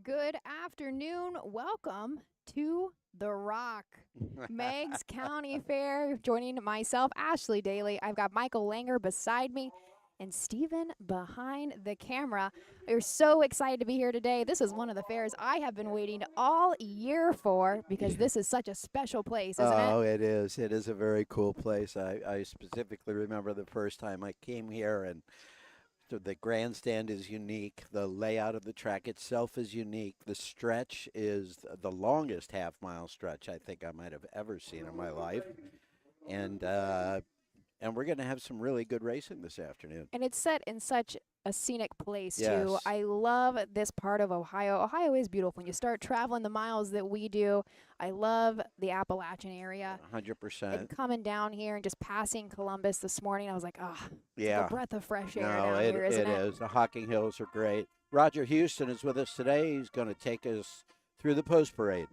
Good afternoon. Welcome to The Rock, Meigs County Fair. Joining myself, Ashley Daly. I've got Michael Langer beside me and Steven behind the camera. We're so excited to be here today. This is one of the fairs I have been waiting all year for because this is such a special place, isn't it? Oh, it is. It is a very cool place. I specifically remember the first time I came here, and the grandstand is unique. The layout of the track itself is unique. The stretch is the longest half-mile stretch I think I might have ever seen in my life. And we're going to have some really good racing this afternoon. And it's set in such a scenic place, too. Yes. I love this part of Ohio. Ohio is beautiful. When you start traveling the miles that we do, I love the Appalachian area. 100%. And coming down here and just passing Columbus this morning, I was like, yeah. It's a breath of fresh air No, down here, isn't it? It is. The Hocking Hills are great. Roger Houston is with us today. He's going to take us through the post parade.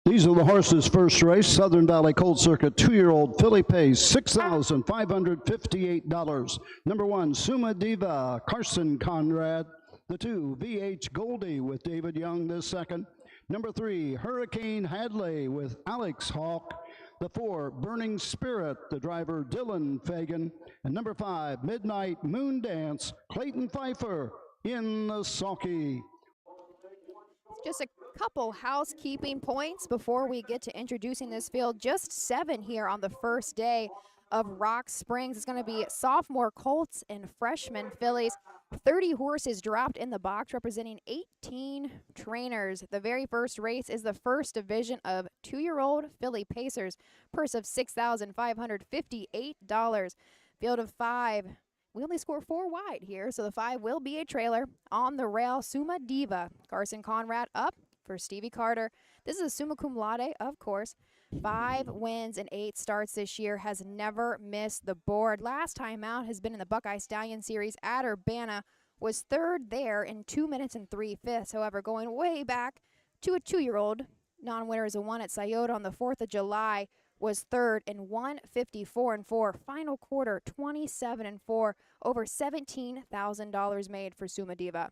These are the horses' first race. Southern Valley Colt Circuit 2-year-old filly pays $6,558. Number 1, Suma Diva, Carson Conrad. The 2, VH Goldie with David Young this second. Number 3, Hurricane Hadley with Alex Hawk. The 4, Burning Spirit, the driver Dylan Fagan. And number 5, Midnight Moon Dance, Clayton Pfeiffer in the sulky. Just a couple housekeeping points before we get to introducing this field. Just 7 here on the first day of Rock Springs. It's going to be sophomore colts and freshman fillies. 30 horses dropped in the box, representing 18 trainers. The very first race is the first division of 2-year-old filly pacers. Purse of $6,558. Field of 5. We only score 4 wide here, so the 5 will be a trailer. On the rail, Suma Diva. Carson Conrad up for Stevie Carter. This is a summa cum laude, of course. 5 wins and 8 starts this year. Has never missed the board. Last time out has been in the Buckeye Stallion Series at Urbana. Was 3rd there in 2 minutes and 3/5. However, going way back to a 2-year-old. Non-winner is a 1 at Scioto on the 4th of July. Was 3rd in 154-4. Final quarter 27-4. Over $17,000 made for Suma Diva.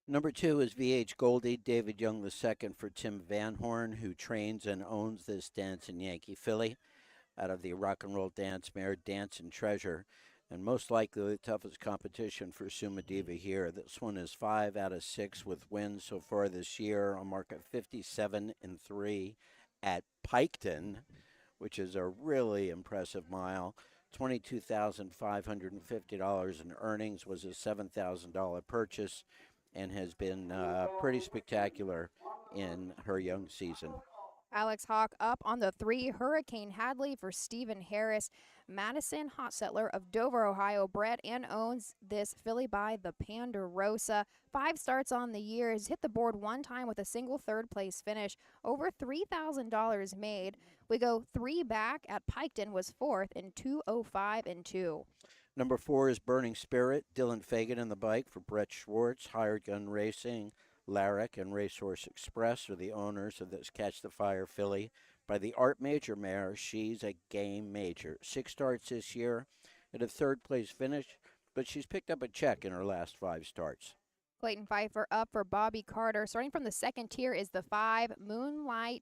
Number 2 is VH Goldie, David Young II for Tim Van Horn, who trains and owns this Dancin' Yankee filly out of the rock and roll dance mare Dancin' Treasure. And most likely the toughest competition for Suma Diva here. This one is 5 out of 6 with wins so far this year. A mark of 57-3 at Piketon, which is a really impressive mile. $22,550 in earnings, was a $7,000 purchase, and has been pretty spectacular in her young season. Alex Hawk up on the 3, Hurricane Hadley for Stephen Harris. Madison Hotsettler of Dover, Ohio, bred and owns this filly by the Ponderosa. 5 starts on the year. Has hit the board 1 time with a single 3rd place finish. Over $3,000 made. We go 3 back at Piketon, was 4th in 2:05-2. Number 4 is Burning Spirit, Dylan Fagan in the bike for Brett Schwartz. Hired Gun Racing, Larrick, and Racehorse Express are the owners of this Catch the Fire filly. By the Art Major mare, she's a game major. 6 starts this year at a 3rd place finish, but she's picked up a check in her last 5 starts. Clayton Pfeiffer up for Bobby Carter. Starting from the 2nd tier is the 5, Moonlight,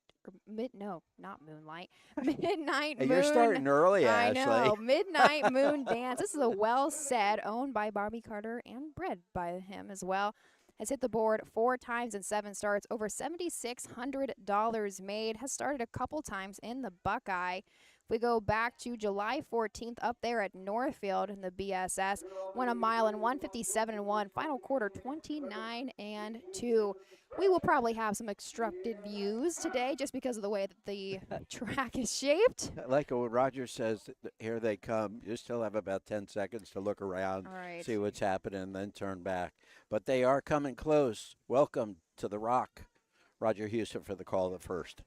not Moonlight, Midnight Moon. You're starting early, Ashley. I know, Midnight Moon Dance. This is a well said, owned by Bobby Carter and bred by him as well. Has hit the board 4 times in 7 starts, over $7,600 made. Has started a couple times in the Buckeye. If we go back to July 14th, up there at Northfield in the BSS, went a mile in 157-1. Final quarter 29-2. We will probably have some obstructed views today just because of the way that the track is shaped. Like what Roger says, here they come. You still have about 10 seconds to look around, see what's happening, and then turn back. But they are coming close. Welcome to the Rock. Roger Houston for the call the first.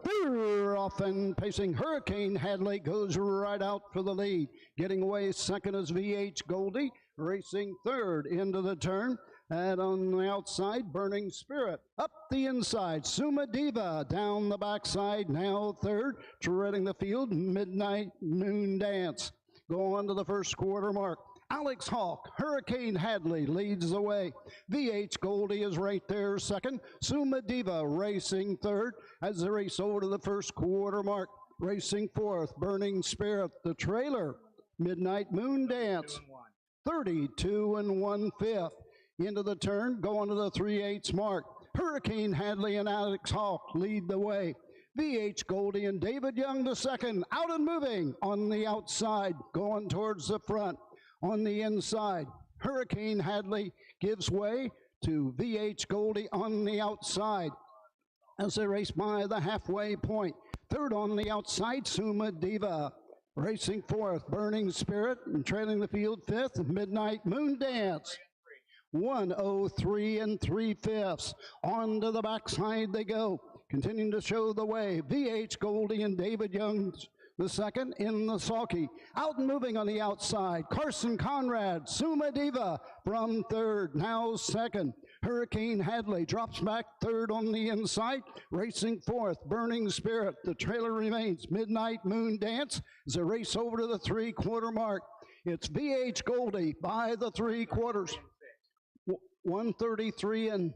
Off and pacing, Hurricane Hadley goes right out for the lead. Getting away 2nd is VH Goldie, racing 3rd into the turn. And on the outside, Burning Spirit. Up the inside, Suma Diva down the backside, now 3rd. Treading the field, Midnight Moon Dance. Go on to the first quarter mark. Alex Hawk, Hurricane Hadley leads the way. VH Goldie is right there second. Suma Diva racing third as they race over to the first quarter mark. Racing fourth, Burning Spirit, the trailer. Midnight Moon Dance, 32 1/5. Into the turn, going to the 3/8 mark. Hurricane Hadley and Alex Hawk lead the way. VH Goldie and David Young the second, out and moving on the outside, going towards the front. On the inside, Hurricane Hadley gives way to VH Goldie on the outside as they race by the halfway point. Third on the outside, Suma Diva. Racing fourth, Burning Spirit, and trailing the field fifth, Midnight Moon Dance. 1:03 3/5. On to the backside they go, continuing to show the way. VH Goldie and David Young the second in the sulky. Out and moving on the outside, Carson Conrad, Suma Diva from third, now second. Hurricane Hadley drops back third on the inside. Racing fourth, Burning Spirit. The trailer remains Midnight Moon Dance as they race over to the 3/4 mark. It's VH Goldie by the 3/4. 1:33 and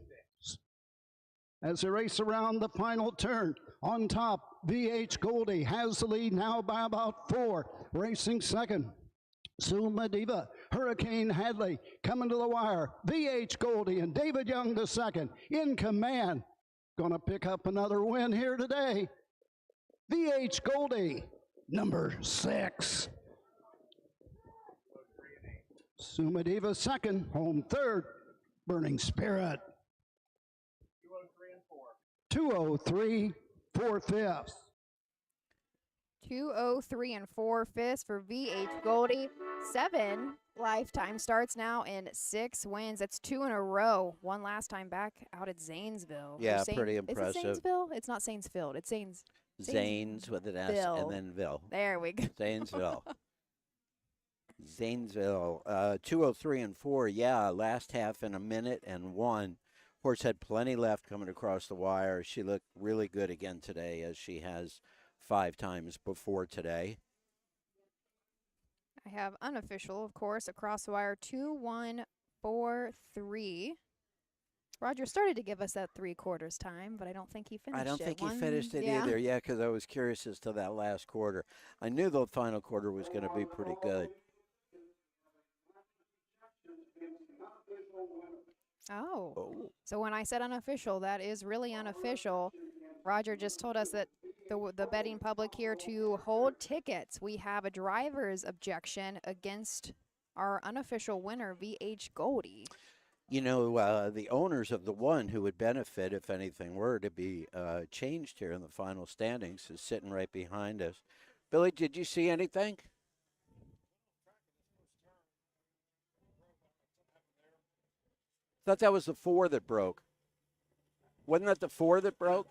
as they race around the final turn. On top, VH Goldie has the lead now by about 4. Racing second, Suma Diva. Hurricane Hadley coming to the wire. VH Goldie and David Young the second in command. Gonna pick up another win here today. VH Goldie, number 6. Suma Diva second, home third. Burning Spirit. 2:03 4/5. 2:03 4/5 for VH Goldie. 7 lifetime starts now and 6 wins. That's 2 in a row. One last time back out at Zanesville. Yeah, pretty impressive. Is it Zanesville? It's not Zanesfield. It's Zanes. Zanes with an S and then Ville. There we go. Zanesville. Zanesville. 2:03 4. Yeah, last half in 1:01. Horse had plenty left coming across the wire. She looked really good again today, as she has 5 times before today. I have unofficial, of course, across the wire 2:143. Roger started to give us that 3/4 time, but I don't think he finished it. I don't think he finished it either. Yeah, because I was curious as to that last quarter. I knew the final quarter was going to be pretty good. Oh. So when I said unofficial, that is really unofficial. Roger just told us that the betting public here to hold tickets. We have a driver's objection against our unofficial winner, VH Goldie. You know, the owners of the one who would benefit if anything were to be changed here in the final standings is sitting right behind us. Billy, did you see anything? Thought that was the 4 that broke. Wasn't that the 4 that broke?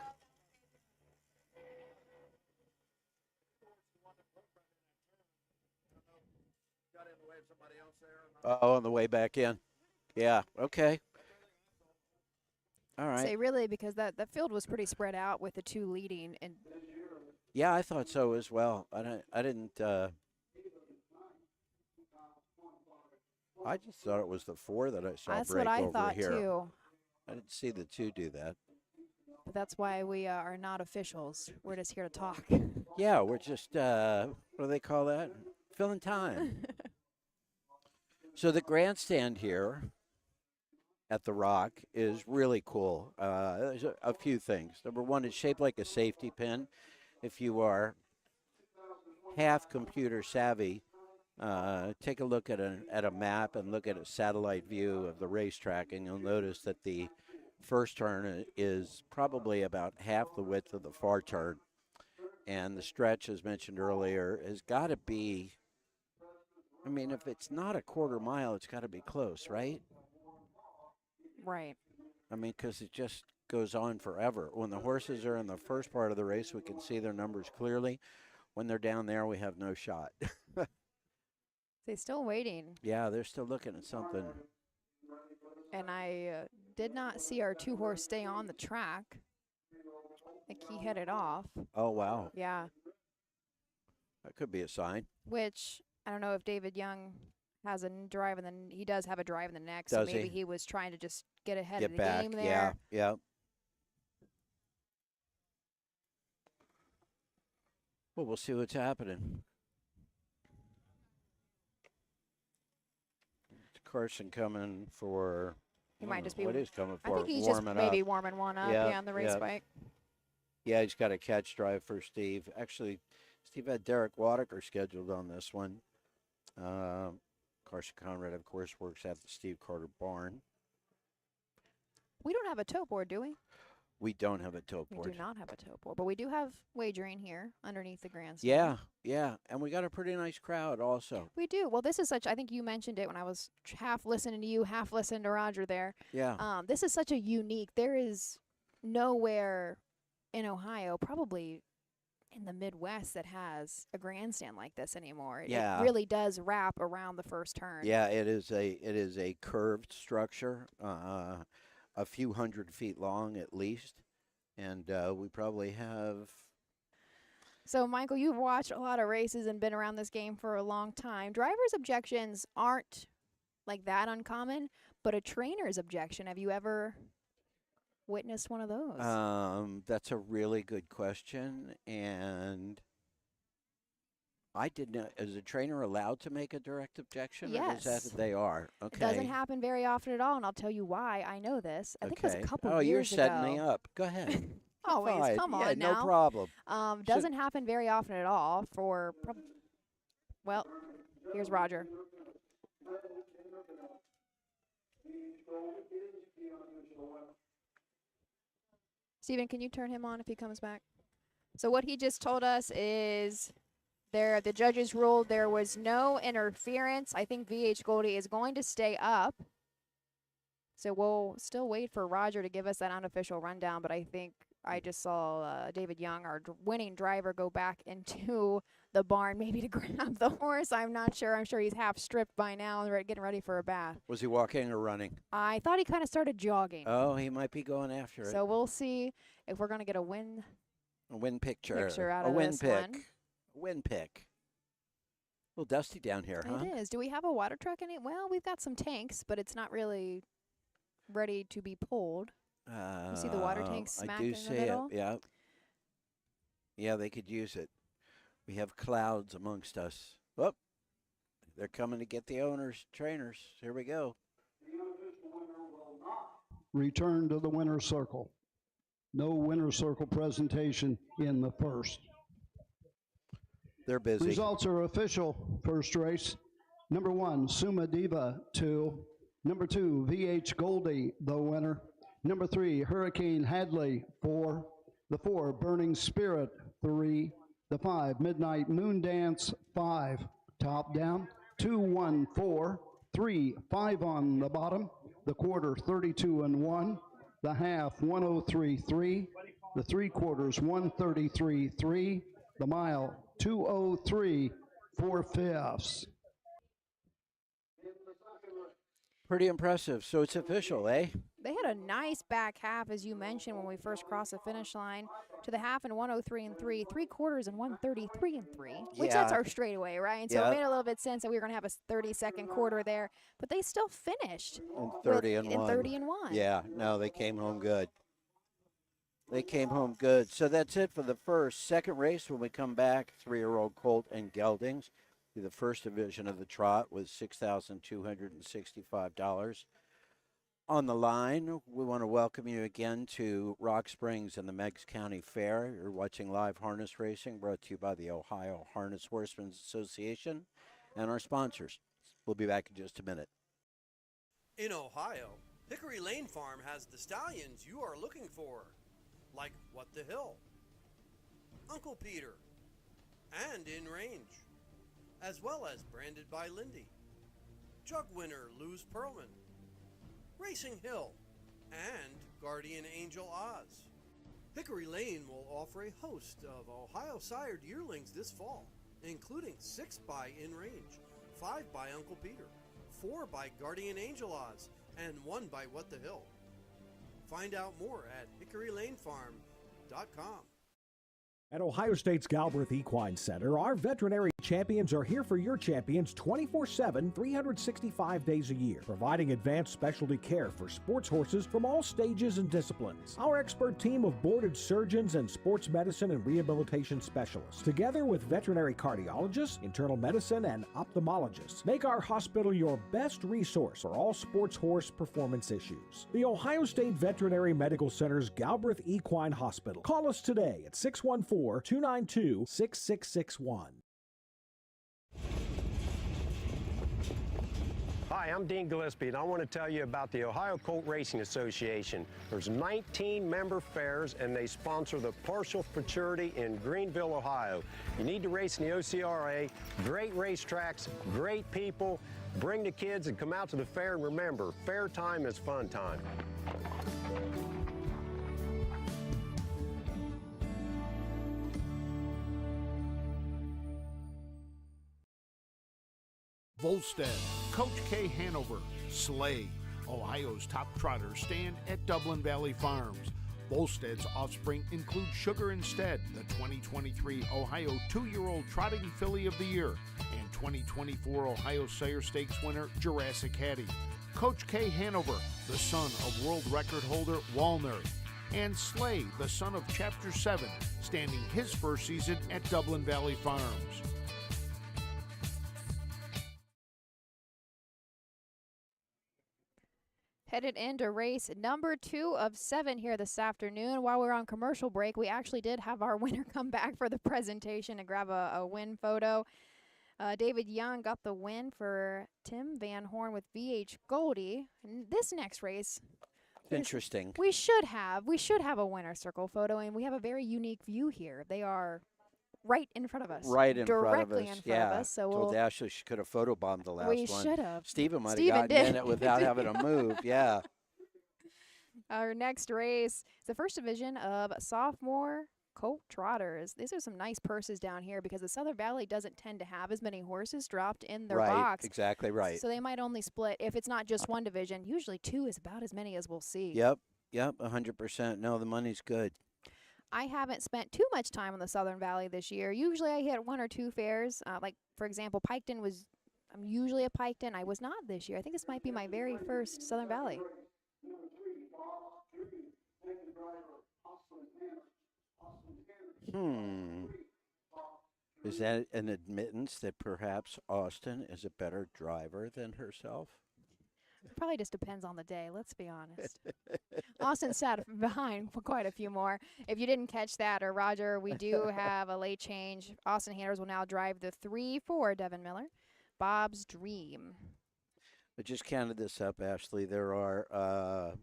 Oh, on the way back in. Yeah, okay. All right. Say really, because that field was pretty spread out with the 2 leading. And yeah, I thought so as well. I didn't. I just thought it was the 4 that I saw that's break what I over thought here. too. I didn't see the 2 do that. But that's why we are not officials. We're just here to talk. Yeah, we're just what do they call that? Filling time. So the grandstand here at the Rock is really cool. There's a few things. Number one, it's shaped like a safety pin. If you are half computer savvy, take a look at a map and look at a satellite view of the racetrack, and you'll notice that the first turn is probably about half the width of the far turn. And the stretch, as mentioned earlier, has got to be, I mean, if it's not a quarter mile, it's got to be close, right? Right. I mean, because it just goes on forever. When the horses are in the first part of the race, we can see their numbers clearly. When they're down there, we have no shot. They're still waiting. Yeah, they're still looking at something. And I did not see our 2-horse stay on the track. I think he headed off. Oh, wow. Yeah. That could be a sign. Which, I don't know if David Young has a drive in the. He does have a drive in the neck, Does so maybe he? he was trying to just get ahead Get of the back. game there. Yeah, yeah. Well, we'll see what's happening. Carson coming for. He might just be. What is coming I for? think he's just Warming maybe up. warming one up. Yep, Yeah, on the race yep. bike. Yeah, he's got a catch drive for Steve. Actually, Steve had Derek Wadaker scheduled on this one. Carson Conrad, of course, works at the Steve Carter barn. We don't have a tote board, do we? We don't have a tote We board. do not have a tote board, but we do have wagering here underneath the grandstand. Yeah, yeah, and we got a pretty nice crowd also. We do. Well, this is such. I think you mentioned it when I was half listening to you, half listening to Roger there. Yeah, This is such a unique. There is nowhere in Ohio, probably in the Midwest, that has a grandstand like this anymore. Yeah. It really does wrap around the first turn. yeah. It is a curved structure, a few hundred feet long at least, and we probably have. So, Michael, you've watched a lot of races and been around this game for a long time. Drivers' objections aren't like that uncommon, but a trainer's objection, have you ever witnessed one of those? That's a really good question, and I didn't know. Is a trainer allowed to make a direct objection? Or is Yes. that they are? Okay. It doesn't happen very often at all, and I'll tell you why. I know this. I think it was a couple Oh, you're years setting ago. me up. Go ahead. Always, Fine. come Yeah, on now. no problem. Doesn't happen very often at all for, well, here's Roger. Steven, can you turn him on if he comes back? So what he just told us is the judges ruled there was no interference. I think VH Goldie is going to stay up. So we'll still wait for Roger to give us that unofficial rundown, but I think I just saw David Young, our winning driver, go back into the barn maybe to grab the horse. I'm not sure. I'm sure he's half stripped by now and getting ready for a bath. Was he walking or running? I thought he kind of started jogging. Oh, he might be going after it. So we'll see if we're going to get a win picture out a of win this pick. one. Win pick. A little dusty down here, huh? It is. Do we have a water truck in it? Well, we've got some tanks, but it's not really ready to be pulled. You see the water tank smack I do in the see middle? it. Yeah. Yeah, they could use it. We have clouds amongst us. Oh, they're coming to get the owners, trainers. Here we go. Return to the winner's circle. No winner's circle presentation in the first. They're busy. Results are official. First race. Number 1, Suma Diva, 2. Number 2, VH Goldie, the winner. Number 3, Hurricane Hadley, 4. The 4, Burning Spirit, 3. The 5, Midnight Moon Dance, 5. Top down, 2, 1, 4. 3, 5 on the bottom. The quarter, 32 and 1. The half, 103.3. The 3/4, 133.3. The mile, 203 4/5. Pretty impressive. So it's official, eh? They had a nice back half, as you mentioned, when we first crossed the finish line, to the half in 103 and 3, 3/4 in 133 and 3, which that's Yeah. our straightaway, right? So Yeah. it made a little bit sense that we were going to have a 30-second quarter there, but they still finished And 30 and 1. 30 and 1. Yeah, no, they came home good. They came home good. So that's it for the first. Second race, when we come back, 3-year-old Colt and Geldings. The first division of the trot was $6,265. On the line, we want to welcome you again to Rock Springs and the Meigs County Fair. You're watching live harness racing brought to you by the Ohio Harness Horsemen Association and our sponsors. We'll be back in just a minute. In Ohio, Hickory Lane Farm has the stallions you are looking for, like What the Hill, Uncle Peter, and In Range, as well as Branded by Lindy, Jug Winner Luz Pearlman, Racing Hill, and Guardian Angel Oz. Hickory Lane will offer a host of Ohio sired yearlings this fall, including 6 by In Range, 5 by Uncle Peter, 4 by Guardian Angel Oz, and 1 by What the Hill. Find out more at hickorylanefarm.com. At Ohio State's Galbraith Equine Center, our veterinary Champions are here for your champions 24/7, 365 days a year, providing advanced specialty care for sports horses from all stages and disciplines. Our expert team of boarded surgeons and sports medicine and rehabilitation specialists, together with veterinary cardiologists, internal medicine, and ophthalmologists, make our hospital your best resource for all sports horse performance issues. The Ohio State Veterinary Medical Center's Galbraith Equine Hospital. Call us today at 614-292-6661. Hi, I'm Dean Gillespie, and I want to tell you about the Ohio Colt Racing Association. There's 19 member fairs, and they sponsor the Partial Futurity in Greenville, Ohio. You need to race in the OCRA. Great racetracks, great people. Bring the kids and come out to the fair, and remember, fair time is fun time. Volstead, Coach K. Hanover, Slay, Ohio's top trotters stand at Dublin Valley Farms. Volstead's offspring include Sugar Instead, the 2023 Ohio 2-year-old Trotting Filly of the Year, and 2024 Ohio Sire Stakes winner Jurassic Hattie. Coach K. Hanover, the son of world record holder Walner, and Slay, the son of Chapter 7, standing his first season at Dublin Valley Farms. Headed into race number 2 of 7 here this afternoon. While we were on commercial break, we actually did have our winner come back for the presentation and grab a win photo. David Young got the win for Tim Van Horn with VH Goldie. And this next race, Interesting. we should have a winner circle photo, and we have a very unique view here. They are right in front of us. Right in front of Directly us. in front of us. So Told Ashley she could have photobombed the last we one. should have. Stephen might Stephen have gotten in did. it without having to move. Yeah. Our next race is the first division of sophomore colt trotters. These are some nice purses down here because the Southern Valley doesn't tend to have as many horses dropped in their right. box. Exactly right. So they might only split, if it's not just one division, usually 2 is about as many as we'll see. Yep. 100%. No, the money's good. I haven't spent too much time on the Southern Valley this year. Usually I hit 1 or 2 fairs. Like, for example, Piketon I'm usually a Piketon. I was not this year. I think this might be my very first Southern Valley. Is that an admittance that perhaps Austin is a better driver than herself? Probably just depends on the day, let's be honest. Austin sat behind for quite a few more. If you didn't catch that, or Roger, we do have a late change. Austin Hanners will now drive the 3-4 Devin Miller. Bob's Dream. I just counted this up, Ashley. There are, I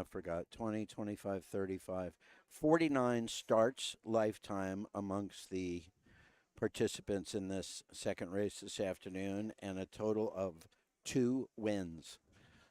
forgot, 20, 25, 35, 49 starts lifetime amongst the participants in this second race this afternoon, and a total of 2 wins.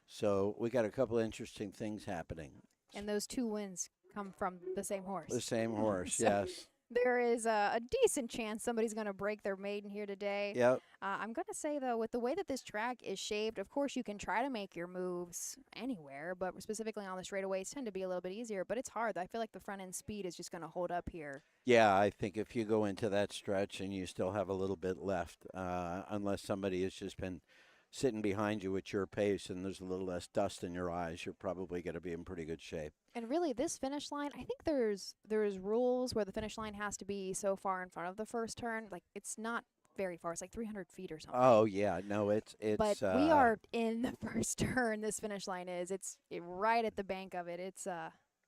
So we got a couple interesting things happening. And those 2 wins come from the same horse. The same horse, So yes. There is a decent chance somebody's going to break their maiden here today. Yep. I'm going to say, though, with the way that this track is shaped, of course you can try to make your moves anywhere, but specifically on the straightaways tend to be a little bit easier. But it's hard. I feel like the front end speed is just going to hold up here. Yeah, I think if you go into that stretch and you still have a little bit left, unless somebody has just been sitting behind you at your pace and there's a little less dust in your eyes, you're probably going to be in pretty good shape. And really, this finish line, I think there's rules where the finish line has to be so far in front of the first turn. Like, it's not very far. It's like 300 feet or something. Oh, yeah. No, it's But we are in the first turn. This finish line is. It's right at the bank of it. It's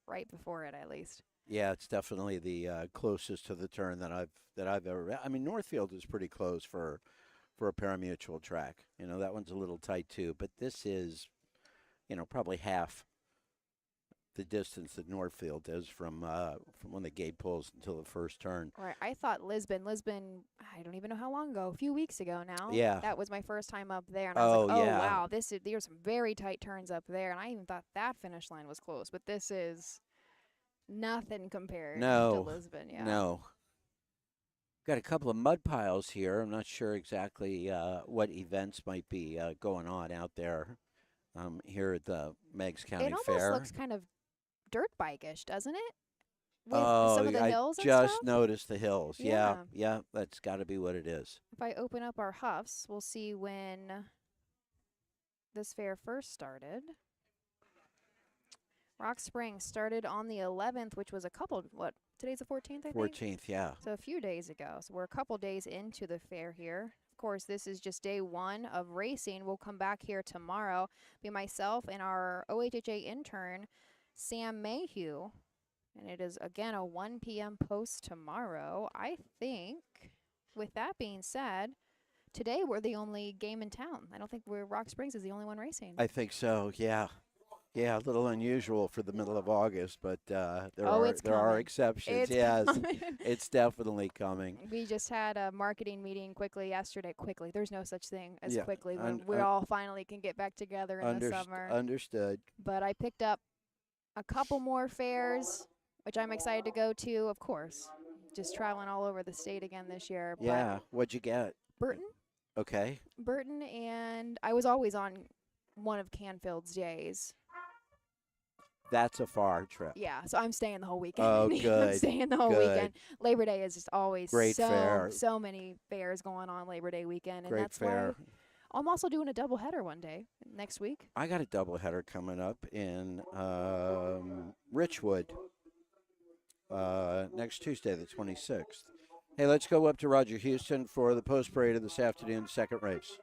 right before it, at least. Yeah, it's definitely the closest to the turn that I've ever. I mean, Northfield is pretty close for a parimutuel track. You know, that one's a little tight too, but this is, probably half the distance that Northfield is from when the gate pulls until the first turn. Right. I thought Lisbon, I don't even know how long ago, a few weeks ago now. Yeah. That was my first time up there. And I was like, oh, yeah. wow, there's some very tight turns up there. And I even thought that finish line was close, but this is nothing compared to Lisbon. Yeah. No. Got a couple of mud piles here. I'm not sure exactly what events might be going on out there here at the Meigs County Fair. It almost looks kind of dirt bike-ish, doesn't it? with some of the I hills and just stuff. noticed the hills. Yeah, Yeah. yeah, that's got to be what it is. If I open up our Huffs, we'll see when this fair first started. Rock Springs started on the 11th, which was a couple, today's the 14th, I think? 14th, yeah. So a few days ago. So we're a couple days into the fair here. Of course, this is just day one of racing. We'll come back here tomorrow. Be myself and our OHHA intern, Sam Mayhew. And it is, again, a 1 p.m. post tomorrow. I think, with that being said, today we're the only game in town. I don't think Rock Springs is the only one racing. I think so, yeah. Yeah, a little unusual for the middle of August, but there it's are coming. exceptions. It's yes, coming. it's definitely coming. We just had a marketing meeting quickly yesterday. Quickly, there's no such thing as Yeah, quickly when we all finally can get back together in the summer. Understood. But I picked up a couple more fairs, which I'm excited to go to, of course. Just traveling all over the state again this year. Yeah, what'd you get? Burton. Okay. Burton, and I was always on one of Canfield's days. That's a far trip. Yeah, so I'm staying the whole weekend. Oh, I'm good. staying the whole Good. weekend. Labor Day is just always Great fair. so many fairs going on Labor Day weekend, and Great that's fair. why I'm also doing a doubleheader one day next week. I got a doubleheader coming up in Richwood next Tuesday, the 26th. Hey, let's go up to Roger Houston for the post parade of this afternoon's second race.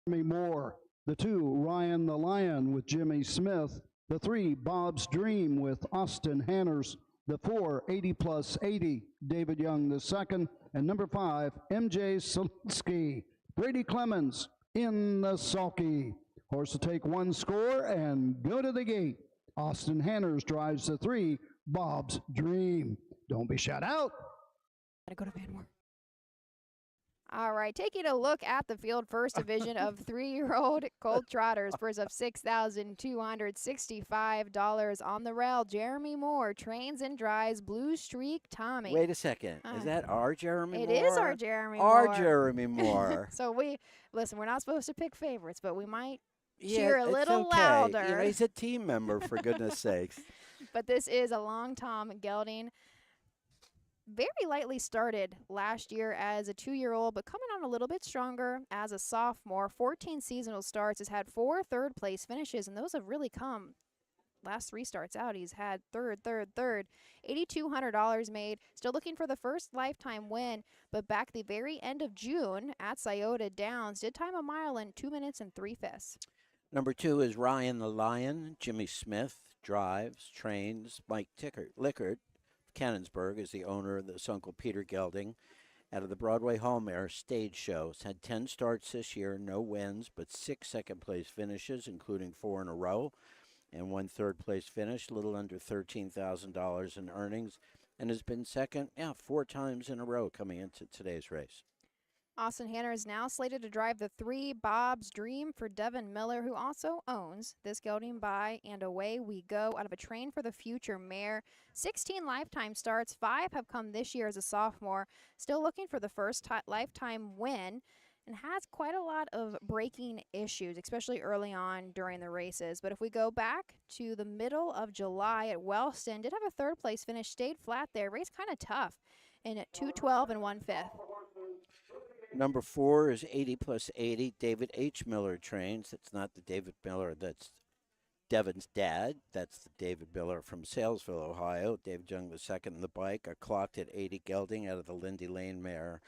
Jimmy Moore. The 2, Ryan the Lion with Jimmy Smith. The 3, Bob's Dream with Austin Hanners. The 4, 80 plus 80, David Young II. And number 5, MJ Solinsky. Brady Clemens in the sulky. Horse will take one score and go to the gate. Austin Hanners drives the 3, Bob's Dream. Don't be shut out. Gotta go to Van Moor. All right, taking a look at the field first division of 3-year-old Colt Trotters. First up, $6,265 on the rail. Jeremy Moore trains and drives Blue Streak Tommy. Wait a second. Is that our Jeremy Moore? It is our Jeremy Our Moore. Jeremy Moore. So listen, we're not supposed to pick favorites, but we might Yeah, cheer a it's little okay. louder. You know, he's a team member, for goodness sakes. But this is a long Tom gelding. Very lightly started last year as a 2-year-old, but coming on a little bit stronger as a sophomore. 14 seasonal starts, has had 4 third-place finishes, and those have really come. Last 3 starts out, he's had third. $8,200 made. Still looking for the first lifetime win, but back the very end of June at Scioto Downs, did time a mile in 2 minutes and 3/5. Number 2 is Ryan the Lion. Jimmy Smith drives, trains. Mike Lickert, Cannonsburg, is the owner of this Uncle Peter gelding. Out of the Broadway Hall Mare stage shows. Had 10 starts this year, no wins, but 6 second-place finishes, including 4 in a row, and 1 third-place finish, a little under $13,000 in earnings, and has been second, 4 times in a row coming into today's race. Austin Hanner is now slated to drive the 3 Bob's Dream for Devin Miller, who also owns this gelding by And Away We Go out of a Train for the Future mare. 16 lifetime starts, 5 have come this year as a sophomore. Still looking for the first lifetime win and has quite a lot of braking issues, especially early on during the races. But if we go back to the middle of July at Wellston, did have a 3rd place finish, stayed flat there, race kind of tough in at 2:12 and 1/5. Number 4 is 80 plus 80. David H. Miller trains. That's not the David Miller that's Devin's dad. That's the David Miller from Salesville, Ohio. David Young II in the bike. Are clocked at 80 gelding out of the Lindy Lane mare.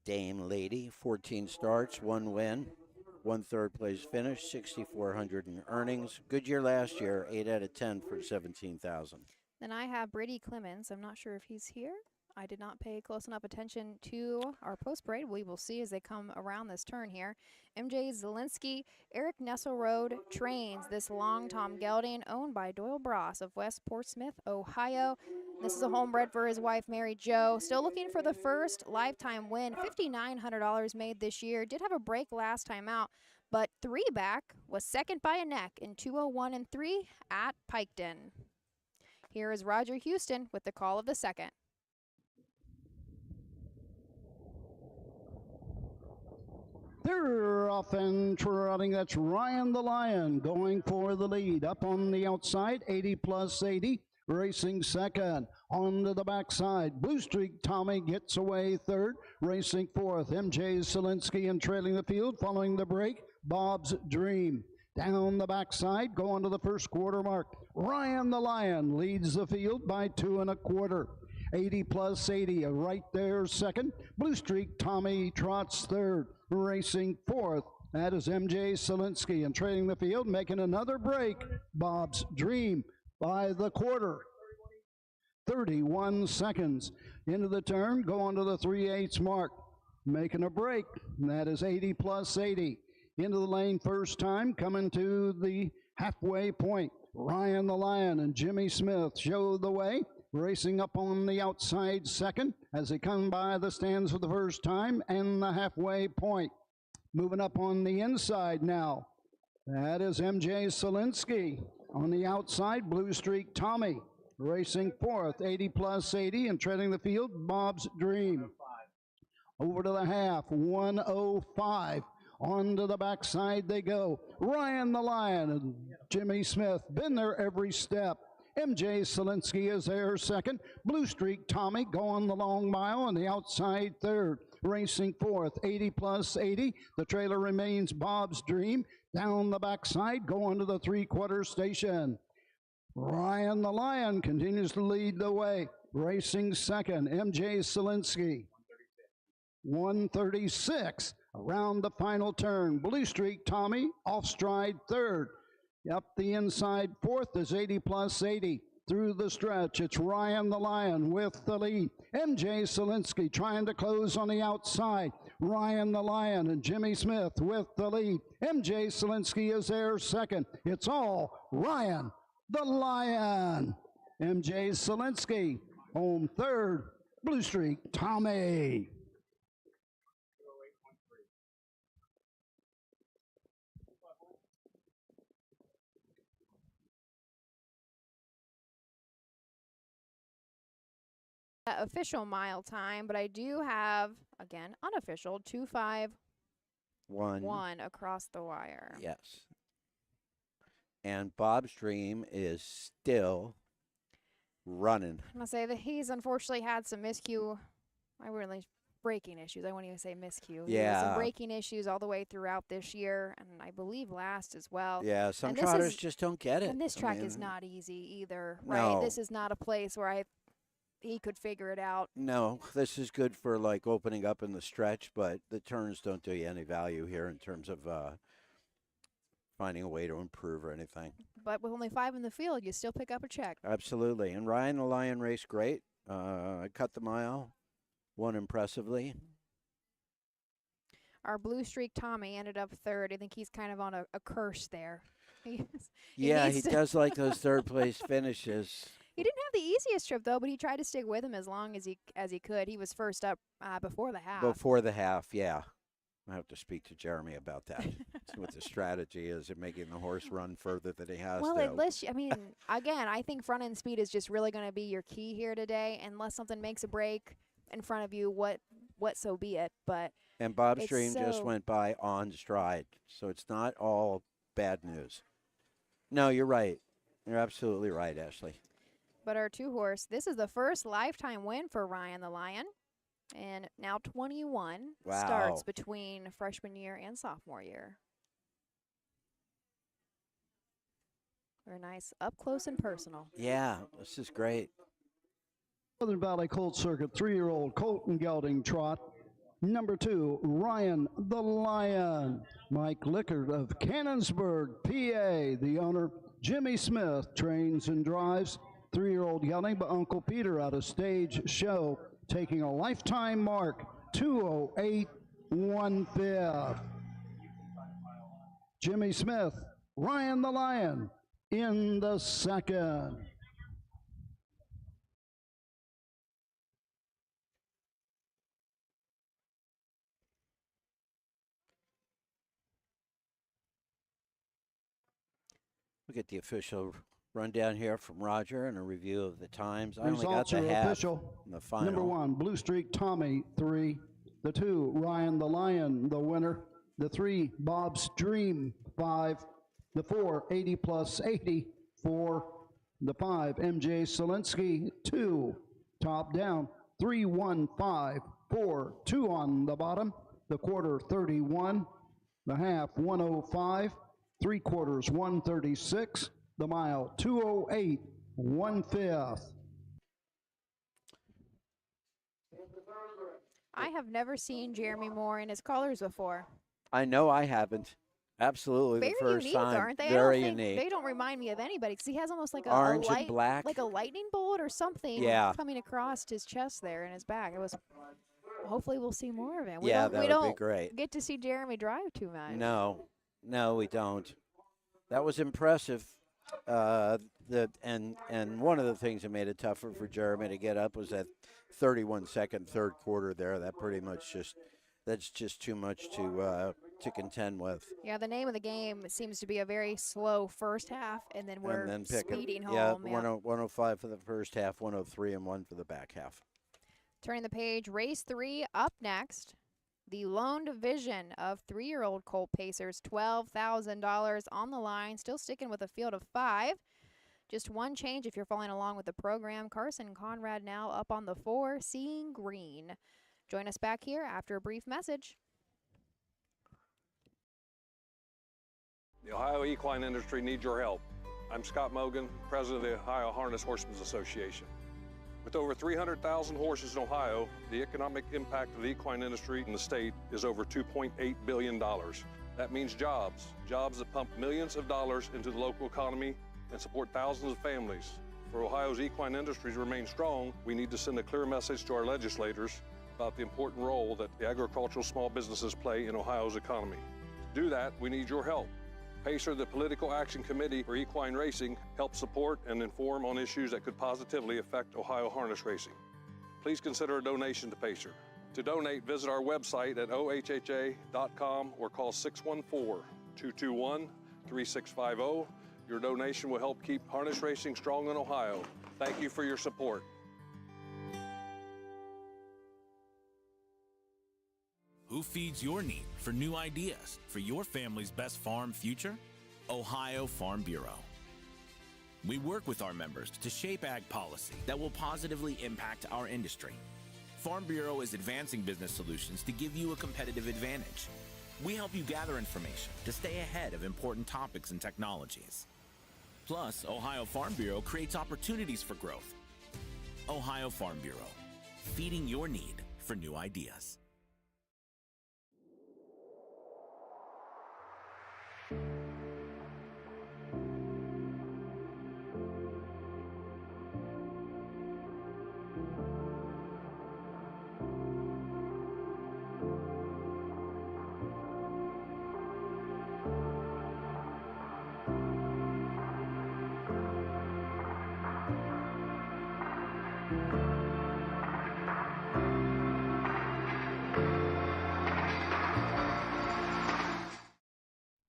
Dame Lady, 14 starts, 1 win, 1 third place finish, $6,400 in earnings. Good year last year, 8 out of 10 for $17,000. Then I have Brady Clemens. I'm not sure if he's here. I did not pay close enough attention to our post parade. We will see as they come around this turn here. MJ Zielinski, Eric Nesselrode trains this long Tom gelding owned by Doyle Bross of West Portsmouth, Ohio. This is a homebred for his wife, Mary Jo. Still looking for the first lifetime win. $5,900 made this year. Did have a break last time out, but 3 back was second by a neck in 2:01 and 3 at Piketon. Here is Roger Houston with the call of the second. They're off and trotting. That's Ryan the Lion going for the lead. Up on the outside, 80 plus 80. Racing second. Onto the backside. Blue Streak Tommy gets away third. Racing fourth. MJ Zielinski and trailing the field. Following the break, Bob's Dream. Down the backside, going to the first quarter mark. Ryan the Lion leads the field by 2 1/4. 80 plus 80, right there second. Blue Streak Tommy trots third. Racing fourth. That is MJ Zielinski and trailing the field, making another break. Bob's Dream by the quarter. 31 seconds into the turn, going to the 3/8 mark. Making a break. And that is 80 plus 80. Into the lane first time, coming to the halfway point. Ryan the Lion and Jimmy Smith show the way. Racing up on the outside second as they come by the stands for the first time and the halfway point. Moving up on the inside now. That is MJ Zielinski. On the outside, Blue Streak Tommy. Racing fourth, 80 plus 80 and treading the field, Bob's Dream. Over to the half, 105. On to the backside they go. Ryan the Lion and Jimmy Smith, been there every step. MJ Zielinski is there second. Blue Streak Tommy going the long mile on the outside third. Racing fourth, 80 plus 80. The trailer remains Bob's Dream. Down the backside, going to the 3/4 station. Ryan the Lion continues to lead the way. Racing second, MJ Zielinski. 136 around the final turn. Blue Streak Tommy off stride third. Up the inside fourth is 80 plus 80. Through the stretch, it's Ryan the Lion with the lead. MJ Zielinski trying to close on the outside. Ryan the Lion and Jimmy Smith with the lead. MJ Zielinski is there second. It's all Ryan the Lion. MJ Zielinski home third. Blue Streak Tommy. Official mile time, but I do have, again, unofficial 2:5:1 across the wire. Yes. And Bob's Dream is still running. I'm going to say that he's unfortunately had some miscue. I really braking issues. I won't even say miscue. He had some braking issues all the way throughout this year, and I believe last as well. Yeah, some trotters just don't get it. And this track is not easy either, right? No. This is not a place where he could figure it out. No, this is good for like opening up in the stretch, but the turns don't do you any value here in terms of finding a way to improve or anything. But with only 5 in the field, you still pick up a check. Absolutely. And Ryan the Lion raced great. Cut the mile, won impressively. Our Blue Streak Tommy ended up third. I think he's kind of on a curse there. He does like those third place finishes. He didn't have the easiest trip, though, but he tried to stick with him as long as he could. He was first up before the half. Before the half, yeah. I have to speak to Jeremy about that. See what the strategy is in making the horse run further than he has well, to. unless, again, I think front end speed is just really going to be your key here today. Unless something makes a break in front of you, what so be it. And Bob's Dream just went by on stride, so it's not all bad news. No, you're right. You're absolutely right, Ashley. But our 2-horse, this is the first lifetime win for Ryan the Lion. And now 21 starts between freshman year and sophomore year. Very nice, up close and personal. Yeah, this is great. Southern Valley Colt Circuit 3-year-old Colton Gelding trot. Number 2, Ryan the Lion. Mike Lickard of Cannonsburg, PA, the owner. Jimmy Smith trains and drives. 3-year-old Gelding by Uncle Peter out of Stage Show, taking a lifetime mark, 2:08.15. Jimmy Smith, Ryan the Lion in the second. We'll get the official rundown here from Roger and a review of the times. I only got Results the are half official. in the final. Number 1, Blue Streak Tommy, 3. The 2, Ryan the Lion, the winner. The 3, Bob's Dream, 5. The 4, 80 plus 80, 4. The 5, MJ Solinsky, 2. Top down, 3, 1, 5, 4, 2 on the bottom. The quarter, 31. The half, 105. 3/4, 136. The mile, 208, 1/5. I have never seen Jeremy Moore in his colors before. I know I haven't. Absolutely, Very the first unique, time. aren't they? Very I don't think, unique. They don't remind me of anybody because he has almost like Orange a and black. like a lightning bolt or something Yeah. coming across his chest there and his back. It was. Hopefully, we'll see more of him. Yeah, we that would don't be great. get to see Jeremy drive too much. No, we don't. That was impressive. And one of the things that made it tougher for Jeremy to get up was that 31-second third quarter there. That pretty much that's just too much to contend with. Yeah, the name of the game seems to be a very slow first half, and then we're speeding home. Yeah, 105 for the first half, 103 and 1 for the back half. Turning the page, race 3 up next. The lone division of 3-year-old Colt Pacers, $12,000 on the line, still sticking with a field of 5. Just one change if you're following along with the program. Carson Conrad now up on the 4, Seeing Green. Join us back here after a brief message. The Ohio equine industry needs your help. I'm Scott Mogan, president of the Ohio Harness Horsemen's Association. With over 300,000 horses in Ohio, the economic impact of the equine industry in the state is over $2.8 billion. That means jobs that pump millions of dollars into the local economy and support thousands of families. For Ohio's equine industry to remain strong, we need to send a clear message to our legislators about the important role that the agricultural small businesses play in Ohio's economy. To do that, we need your help. PACER, the Political Action Committee for Equine Racing, helps support and inform on issues that could positively affect Ohio harness racing. Please consider a donation to PACER. To donate, visit our website at ohha.com or call 614-221-3650. Your donation will help keep harness racing strong in Ohio. Thank you for your support. Who feeds your need for new ideas for your family's best farm future? Ohio Farm Bureau. We work with our members to shape ag policy that will positively impact our industry. Farm Bureau is advancing business solutions to give you a competitive advantage. We help you gather information to stay ahead of important topics and technologies. Plus, Ohio Farm Bureau creates opportunities for growth. Ohio Farm Bureau, feeding your need for new ideas.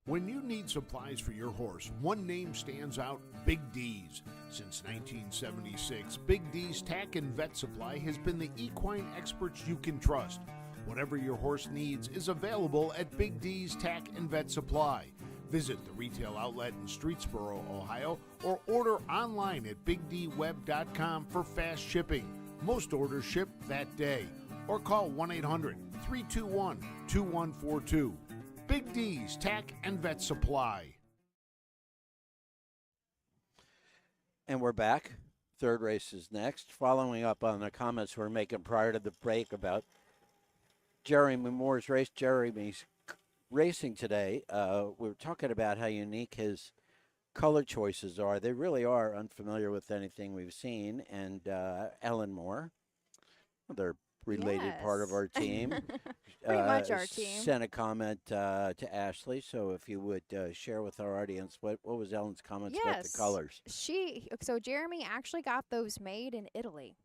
When you need supplies for your horse, one name stands out: Big D's. Since 1976, Big D's Tack and Vet Supply has been the equine experts you can trust. Whatever your horse needs is available at Big D's Tack and Vet Supply. Visit the retail outlet in Streetsboro, Ohio, or order online at bigdweb.com for fast shipping. Most orders ship that day. Or call 1-800-321-2142. Big D's Tack and Vet Supply. And we're back. Third race is next. Following up on the comments we were making prior to the break about Jeremy Moore's race, Jeremy's racing today. We were talking about how unique his color choices are. They really are unfamiliar with anything we've seen. And Ellen Moore, they're related part of our team. Pretty much our team. Sent a comment to Ashley, so if you would share with our audience what was Ellen's comments about the colors. So Jeremy actually got those made in Italy.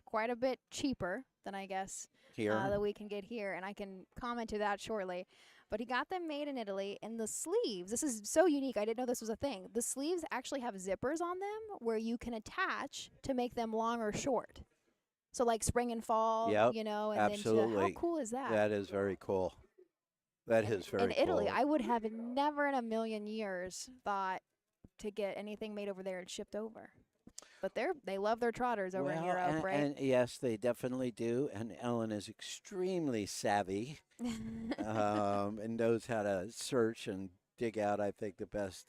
Quite a bit cheaper than I guess here that we can get here, and I can comment to that shortly. But he got them made in Italy, and the sleeves, this is so unique, I didn't know this was a thing. The sleeves actually have zippers on them where you can attach to make them long or short. So like spring and fall, yep, you know, and absolutely. then how cool is that? That is very cool. That is very in Italy. cool. I would have never in a million years thought to get anything made over there and shipped over. But they love their trotters over in Europe, right? And yes, they definitely do. And Ellen is extremely savvy and knows how to search and dig out, I think, the best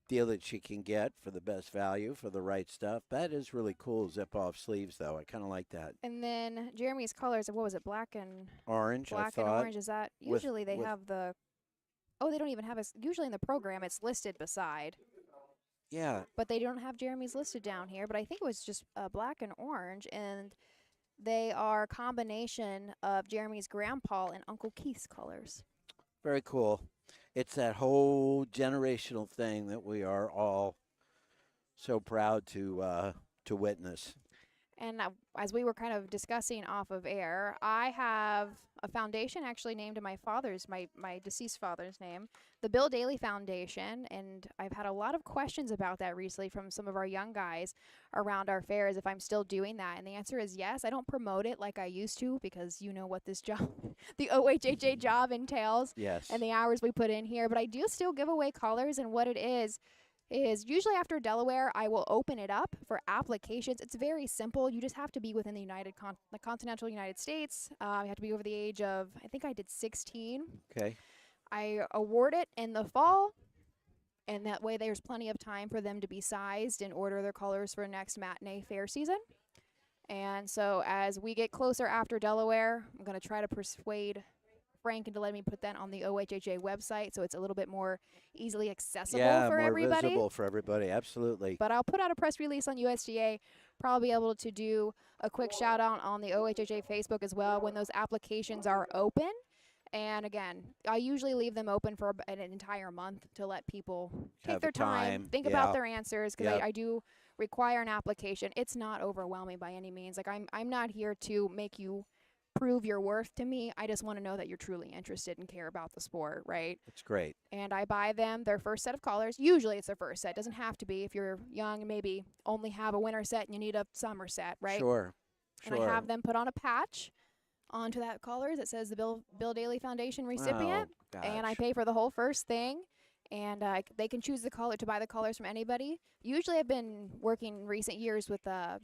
deal that she can get for the best value for the right stuff. That is really cool. Zip off sleeves, though. I kind of like that. And then Jeremy's colors, what was it, black and Orange, black I and thought. orange? Is that with- usually they with- have the? Oh, they don't even have a. Usually in the program, it's listed beside, Yeah, but they don't have Jeremy's listed down here. But I think it was just black and orange, and they are a combination of Jeremy's grandpa and Uncle Keith's colors. very cool. It's that whole generational thing that we are all so proud to witness. And as we were kind of discussing off of air, I have a foundation actually named in my deceased father's name, the Bill Daly Foundation. And I've had a lot of questions about that recently from some of our young guys around our fairs, if I'm still doing that. And the answer is yes. I don't promote it like I used to because you know what this job, the OHHA job entails Yes. and the hours we put in here. But I do still give away colors, and what it is usually after Delaware, I will open it up for applications. It's very simple. You just have to be within the continental United States. You have to be over the age of, I think I did 16. Okay. I award it in the fall, and that way there's plenty of time for them to be sized and order their colors for next matinee fair season. And so as we get closer after Delaware, I'm going to try to persuade Frank into letting me put that on the OHHA website so it's a little bit more easily accessible for more everybody. visible for everybody. Absolutely. But I'll put out a press release on USDA, probably be able to do a quick shout out on the OHHA Facebook as well when those applications are open. And again, I usually leave them open for an entire month to let people take Have their time, think yeah. about their answers, because Yep. I do require an application. It's not overwhelming by any means. Like I'm not here to make you prove your worth to me. I just want to know that you're truly interested and care about the sport, right? That's great. And I buy them their first set of colors. Usually it's their first set. Doesn't have to be. If you're young and maybe only have a winter set and you need a summer set, right? Sure. And I have them put on a patch onto that colors that says the Bill Daly Foundation recipient. Oh, And I gosh. pay for the whole first thing. And they can choose the color to buy the colors from anybody. Usually I've been working recent years with, I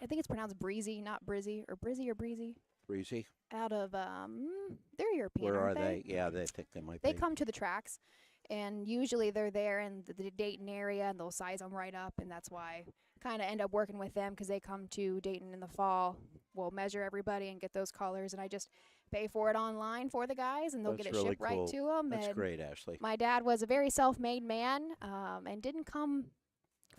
think it's pronounced Breezy, not Brizzy, or Brizzy or Breezy. Breezy. Out of, they're European, Where are aren't they? Yeah, they think they might They be. come to the tracks, and usually they're there in the Dayton area, and they'll size them right up, and that's why I kind of end up working with them because they come to Dayton in the fall. We'll measure everybody and get those colors, and I just pay for it online for the guys, and they'll That's get it really shipped right cool. to them. That's and great, Ashley. My dad was a very self-made man and didn't come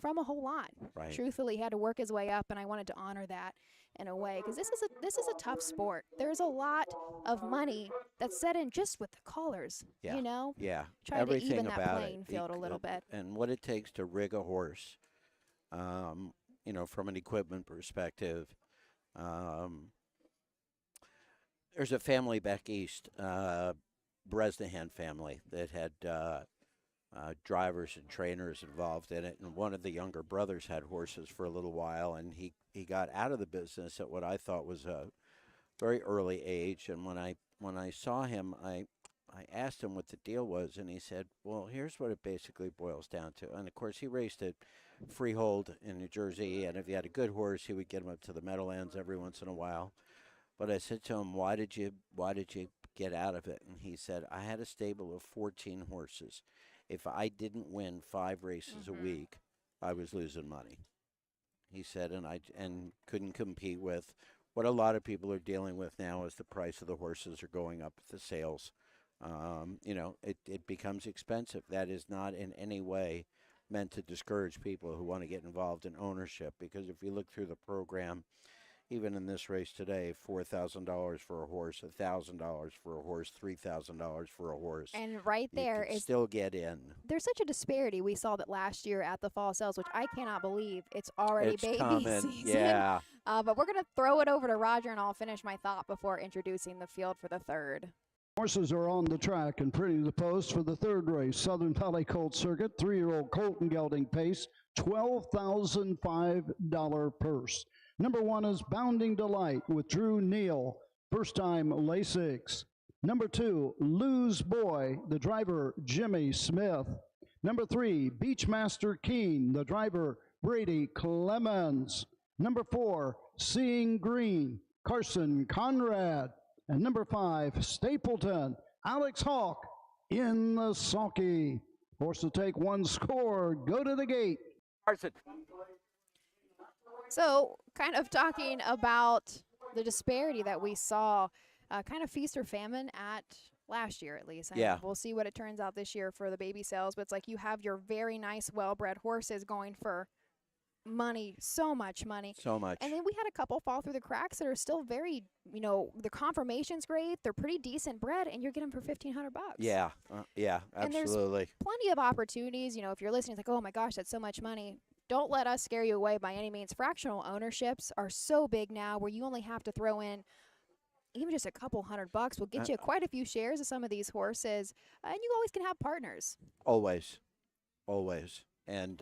from a whole lot. Right. Truthfully, he had to work his way up, and I wanted to honor that in a way because this is a tough sport. There's a lot of money that's set in just with the colors. Yeah. You know, Yeah. trying to Everything even that about playing it. field a little bit. And what it takes to rig a horse, you know, from an equipment perspective. There's a family back east, Bresnahan family, that had drivers and trainers involved in it, and one of the younger brothers had horses for a little while, and he got out of the business at what I thought was a very early age. And when I saw him, I asked him what the deal was, and he said, well, here's what it basically boils down to. And of course, he raced at Freehold in New Jersey, and if he had a good horse, he would get him up to the Meadowlands every once in a while. But I said to him, why did you get out of it? And he said, I had a stable of 14 horses. If I didn't win 5 races a week, I was losing money. He said, and couldn't compete with what a lot of people are dealing with now as the price of the horses are going up at the sales. You know, it becomes expensive. That is not in any way meant to discourage people who want to get involved in ownership, because if you look through the program, even in this race today, $4,000 for a horse, $1,000 for a horse, $3,000 for a horse. And right there you can is still get in. there's such a disparity. We saw that last year at the fall sales, which I cannot believe it's already It's baby coming. season. Yeah. But we're gonna throw it over to Roger, and I'll finish my thought before introducing the field for the third. Horses are on the track and printing the post for the third race, Southern Valley Colt Circuit, 3-year-old Colton Gelding Pace, $12,005 purse. Number 1 is Bounding Delight with Drew Neal, first time Lasix. Number 2, Lose Boy, the driver Jimmy Smith. Number 3, Beachmaster Keen, the driver Brady Clemens. Number 4, Seeing Green, Carson Conrad. And number 5, Stapleton, Alex Hawk in the sulky. Forced to take one score, go to the gate. Carson. So, kind of talking about the disparity that we saw, kind of feast or famine at last year, at least. Yeah. We'll see what it turns out this year for the baby sales, but it's like you have your very nice, well-bred horses going for money, so much money. So much. And then we had a couple fall through the cracks that are still very, the confirmation's great, they're pretty decent bred, and you're getting them for $1,500. Yeah, yeah, And there's absolutely. plenty of opportunities. If you're listening, it's like, oh my gosh, that's so much money. Don't let us scare you away by any means. Fractional ownerships are so big now where you only have to throw in even just a couple $100 will get you quite a few shares of some of these horses, and you always can have partners. Always, always, and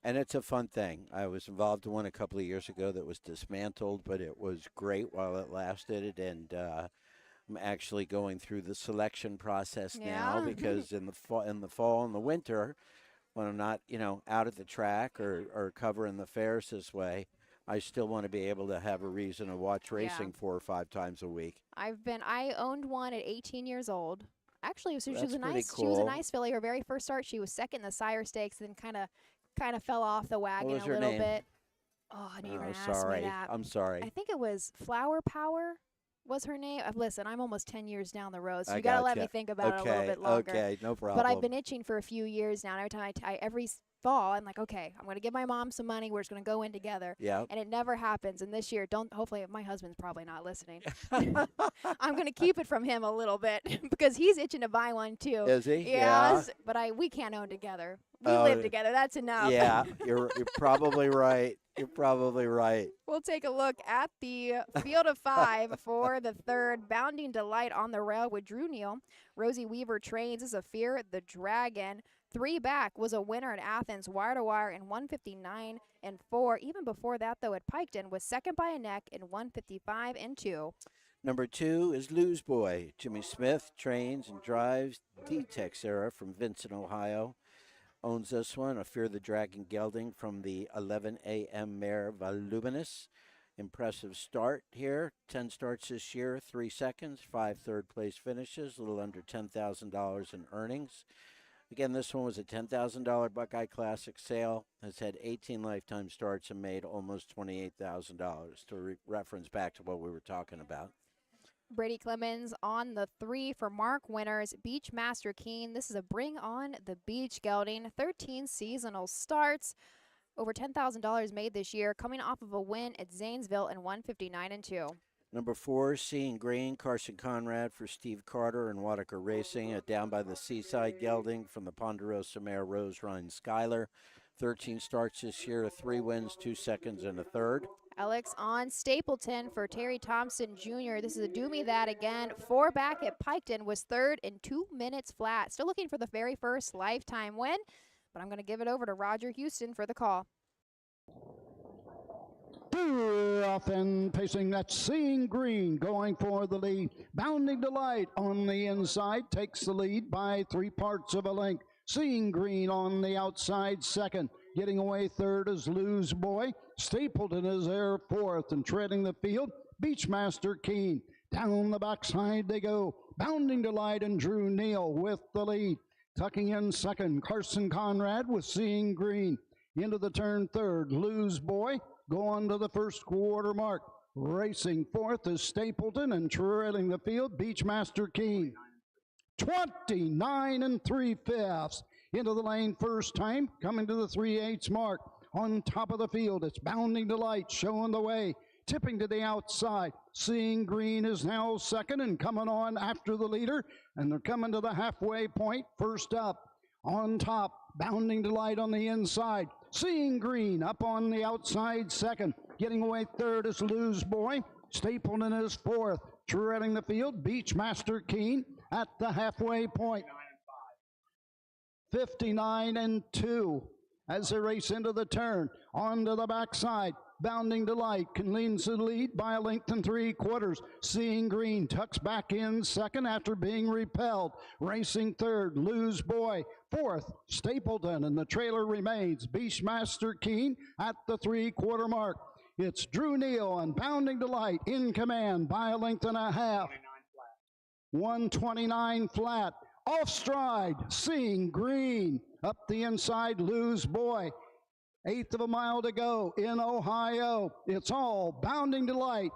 it's a fun thing. I was involved in one a couple of years ago that was dismantled, but it was great while it lasted, and I'm actually going through the selection process now because in the fall and the winter, when I'm not out at the track or covering the fairs this way, I still want to be able to have a reason to watch racing 4 or 5 times a week. I owned one at 18 years old. Actually, she was a cool. nice filly. Her very first start, she was second in the sire stakes, then kind of fell off the wagon What was a her little name? bit. Oh, I knew you were going to ask me that. I'm sorry. I think it was Flower Power was her name. Listen, I'm almost 10 years down the road, so I you got to let gotcha. me think about it a little bit longer. Okay, no problem. But I've been itching for a few years now, and every time every fall, I'm like, okay, I'm going to give my mom some money. We're just going to go in together. Yeah. And it never happens. And this year, hopefully my husband's probably not listening. I'm going to keep it from him a little bit because he's itching to buy one too. Is he? Yes, but we can't own together. We live together. That's enough. Yeah, you're probably right. You're probably right. We'll take a look at the field of 5 for the third. Bounding Delight on the rail with Drew Neal. Rosie Weaver trains as a Fear the Dragon. 3 back was a winner at Athens, wire to wire in 159 and 4. Even before that, though, at Piketon was second by a neck in 155 and 2. Number 2 is Lose Boy. Jimmy Smith trains and drives D-Tex era from Vincent, Ohio. Owns this one, a Fear the Dragon gelding from the 11 a.m. mare Voluminous. Impressive start here. 10 starts this year, 3 seconds, 5 third-place finishes, a little under $10,000 in earnings. Again, this one was a $10,000 Buckeye Classic sale, has had 18 lifetime starts and made almost $28,000 to reference back to what we were talking about. Brady Clemens on the 3 for Mark winners. Beachmaster Keen. This is a Bring on the Beach gelding. 13 seasonal starts. Over $10,000 made this year, coming off of a win at Zanesville in 159 and 2. Number 4, Seeing Green, Carson Conrad for Steve Carter and Wadaker Racing, down by the Seaside gelding from the Ponderosa mare Rose Ryan Schuyler. 13 starts this year, 3 wins, 2 seconds, and a third. Alex on Stapleton for Terry Thompson Jr. This is a do me that again. 4 back at Piketon was third in 2 minutes flat. Still looking for the very first lifetime win, but I'm going to give it over to Roger Houston for the call. Off and pacing, that's Seeing Green going for the lead. Bounding Delight on the inside takes the lead by 3 parts of a length. Seeing Green on the outside second. Getting away third is Lose Boy. Stapleton is there fourth, and treading the field, Beachmaster Keen. Down the backside they go. Bounding Delight and Drew Neal with the lead. Tucking in second, Carson Conrad with Seeing Green. Into the turn third, Lose Boy. Go on to the first quarter mark. Racing fourth is Stapleton, and trailing the field, Beachmaster Keen. 29 3/5 into the lane first time, coming to the 3/8 mark. On top of the field, it's Bounding Delight showing the way, tipping to the outside. Seeing Green is now second and coming on after the leader, and they're coming to the halfway point. First up, on top, Bounding Delight on the inside. Seeing Green up on the outside second. Getting away third is Lose Boy. Stapleton is fourth. Treading the field, Beachmaster Keen at the halfway point. 59 and 2 as they race into the turn. On to the backside. Bounding Delight leads the lead by a length and 3/4. Seeing Green tucks back in second after being repelled. Racing third, Lose Boy. Fourth, Stapleton, and the trailer remains Beachmaster Keen at the 3/4 mark. It's Drew Neal and Bounding Delight in command by a length and a half. 129 flat. Off stride, Seeing Green. Up the inside, Lose Boy. 1/8 of a mile to go in Ohio. It's all Bounding Delight.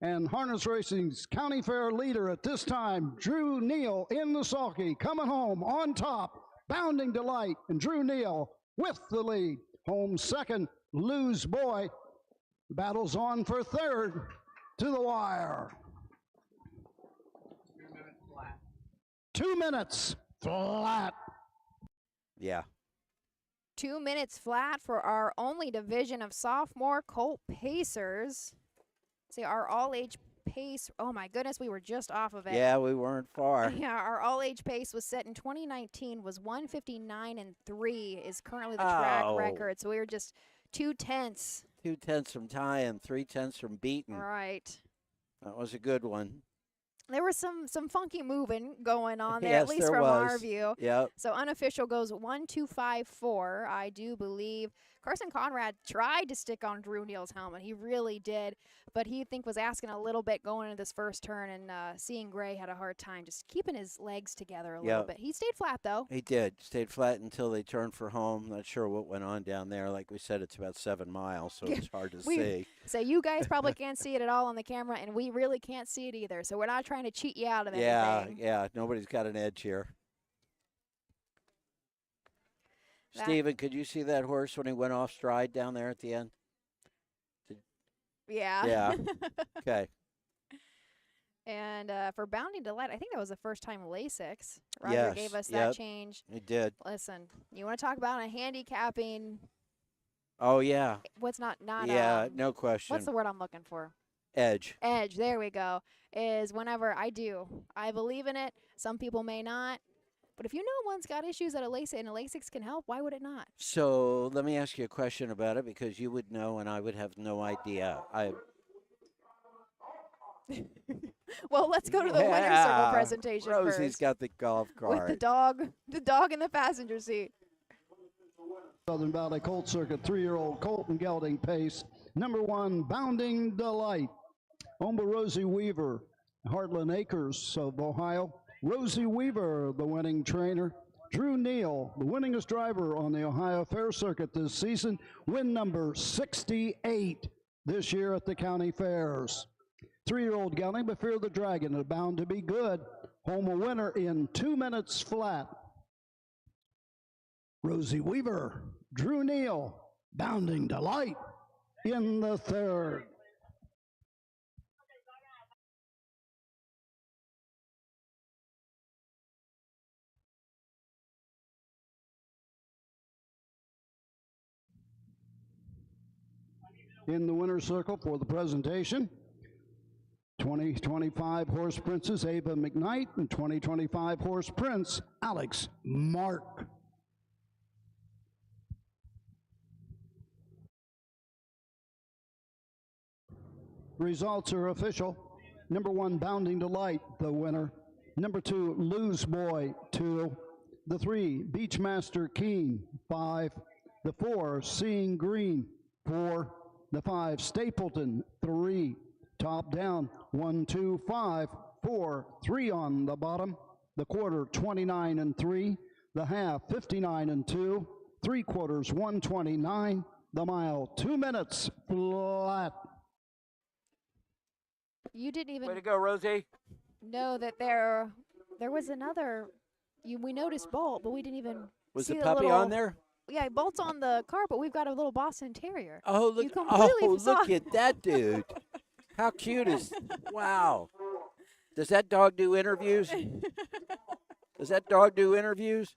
And Harness Racing's County Fair leader at this time, Drew Neal in the sulky, coming home on top. Bounding Delight and Drew Neal with the lead. Home second, Lose Boy. The battle's on for third to the wire. 2 minutes flat. Yeah. 2 minutes flat for our only division of sophomore Colt Pacers. See, our all-age pace, oh my goodness, we were just off of it. Yeah, we weren't far. Yeah, our all-age pace was set in 2019, was 1:59.3 is currently the track Oh. record. So we were just 2/10. 2/10 from tying, 3/10 from beating. Right. That was a good one. There was some funky moving going on there, Yes, at least there from our was. view. Yep. So unofficial goes 1-2-5-4, I do believe. Carson Conrad tried to stick on Drew Neal's helmet. He really did, but he, I think, was asking a little bit going into this first turn, and Seeing Gray had a hard time just keeping his legs together a little bit. He stayed flat, though. He did. Stayed flat until they turned for home. Not sure what went on down there. Like we said, it's about 7 miles, so it's hard to see. So you guys probably can't see it at all on the camera, and we really can't see it either. So we're not trying to cheat you out of anything. Yeah. Nobody's got an edge here. Steven, could you see that horse when he went off stride down there at the end? Yeah. Yeah. Okay. And for Bounding Delight, I think that was the first time Lasix. Roger gave us that change. He did. Listen, you want to talk about a handicapping? Oh, yeah. What's not Yeah, no question. what's the word I'm looking for? Edge. Edge. There we go. Is whenever I believe in it. Some people may not. But if you know one's got issues that a Lasix can help, why would it not? So let me ask you a question about it because you would know and I would have no idea. Well, let's go to the winner's circle presentation Rosie's first. got the golf cart. With the dog in the passenger seat. Southern Valley Colt Circuit, 3-year-old Colton Gelding pace. Number 1, Bounding Delight. Omba Rosie Weaver, Heartland Acres of Ohio. Rosie Weaver, the winning trainer. Drew Neal, the winningest driver on the Ohio Fair Circuit this season. Win number 68 this year at the county fairs. 3-year-old Gelding, but Fear the Dragon, is bound to be good. Home a winner in 2 minutes flat. Rosie Weaver, Drew Neal, Bounding Delight in the third. In the winner's circle for the presentation, 2025 Horse Princess Ava McKnight and 2025 Horse Prince Alex Mark. Results are official. Number 1, Bounding Delight, the winner. Number 2, Lose Boy, 2. The 3, Beachmaster Keen, 5. The 4, Seeing Green, 4. The 5, Stapleton, 3. Top down, 1, 2, 5, 4, 3 on the bottom. The quarter, 29-3. The half, 59-2. 3/4, 129. The mile, 2 minutes flat. You didn't even Way to go, Rosie. know that there was another. We noticed Bolt, but we didn't even Was see the the puppy little, on there? Yeah, Bolt's on the car, but we've got a little Boston Terrier. Oh, You look! completely saw- Look at that dude! How cute is? Wow! Does that dog do interviews? Does that dog do interviews?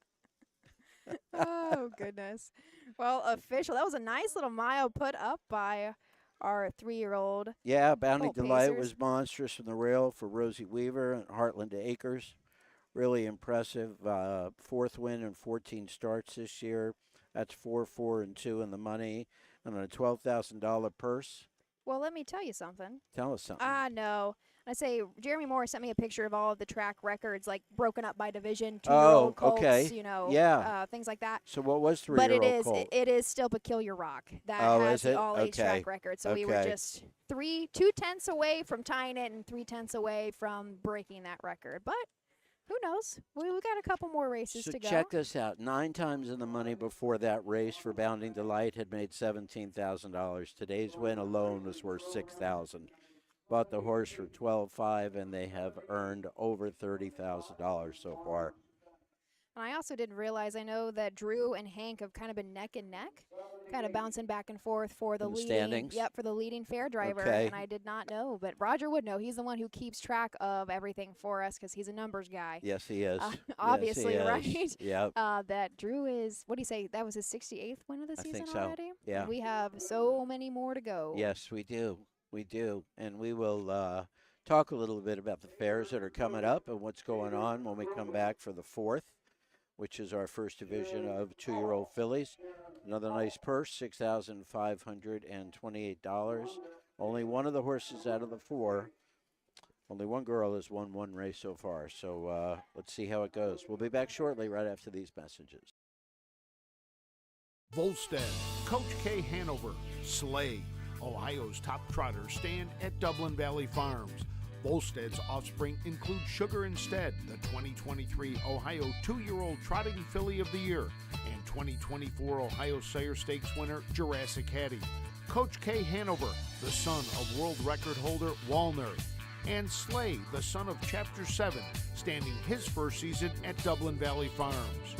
Oh goodness. Well, official. That was a nice little mile put up by our 3-year-old. Yeah, Bounding Colt Delight Pacers. was monstrous from the rail for Rosie Weaver and Heartland Acres. Really impressive. 4th win in 14 starts this year. That's 4, 4, and 2 in the money. I don't know, $12,000 purse. Well, let me tell you something. Tell us something. No. I say Jeremy Moore sent me a picture of all of the track records, like broken up by division, Oh, two-year-old colts, okay. you know, Yeah. things like that. So what was But three-year-old colt? it is still Peculiar Rock that Oh, has is the it? all-age Okay. track record. So we were Okay. just 2/10 away from tying it and 3/10 away from breaking that record. But who knows? We got a couple more races So to go. check this out. 9 times in the money before that race for Bounding Delight had made $17,000. Today's win alone was worth $6,000. Bought the horse for $12,500, and they have earned over $30,000 so far. And I also didn't realize, I know that Drew and Hank have kind of been neck and neck, kind of bouncing back and forth for the In the leading. standings? Yep, for the leading fair driver. Okay. And I did not know, but Roger would know. He's the one who keeps track of everything for us because he's a numbers guy. Yes, he is. Obviously, yes, he is. right? Yep. That Drew is, what do you say, that was his 68th win of the I season think so. already? Yeah. And we have so many more to go. Yes, we do. We do. And we will talk a little bit about the fairs that are coming up and what's going on when we come back for the 4th, which is our first division of 2-year-old fillies. Another nice purse, $6,528. Only one of the horses out of the 4, only one girl has won one race so far. So let's see how it goes. We'll be back shortly right after these messages. Volstead, Coach K Hanover, Slay, Ohio's top trotters stand at Dublin Valley Farms. Volstead's offspring include Sugar Instead, the 2023 Ohio 2-year-old Trotting Filly of the Year, and 2024 Ohio Sire Stakes winner Jurassic Hattie. Coach K Hanover, the son of world record holder Walner, and Slay, the son of Chapter 7, standing his first season at Dublin Valley Farms.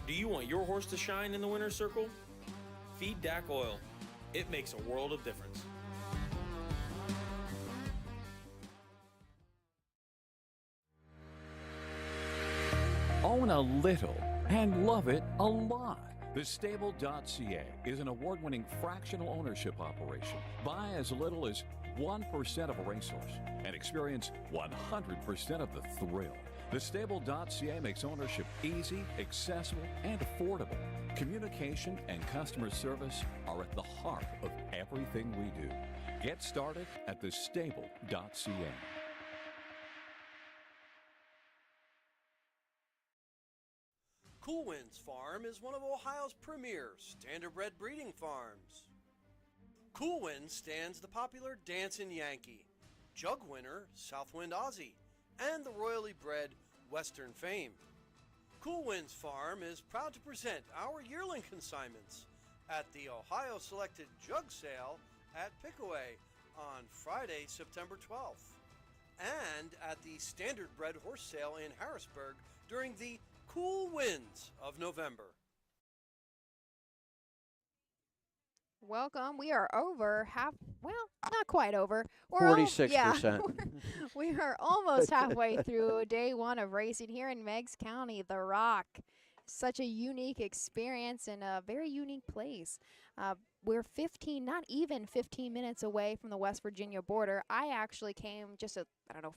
Do you want your horse to shine in the winner's circle? Feed DAC Oil. It makes a world of difference. Own a little and love it a lot. TheStable.ca is an award-winning fractional ownership operation. Buy as little as 1% of a racehorse and experience 100% of the thrill. TheStable.ca makes ownership easy, accessible, and affordable. Communication and customer service are at the heart of everything we do. Get started at TheStable.ca. Cool Winds Farm is one of Ohio's premier standardbred breeding farms. Cool Winds stands the popular Dancin' Yankee, jug winner Southwind Aussie, and the royally bred Western Fame. Cool Winds Farm is proud to present our yearling consignments at the Ohio Selected Jug Sale at Pickaway on Friday, September 12th, and at the Standardbred Horse Sale in Harrisburg during the cool winds of November. Welcome. We are over well, not quite over. We're 46%. We are almost halfway through day 1 of racing here in Meigs County, The Rock. Such a unique experience and a very unique place. We're not even 15 minutes away from the West Virginia border. I actually came just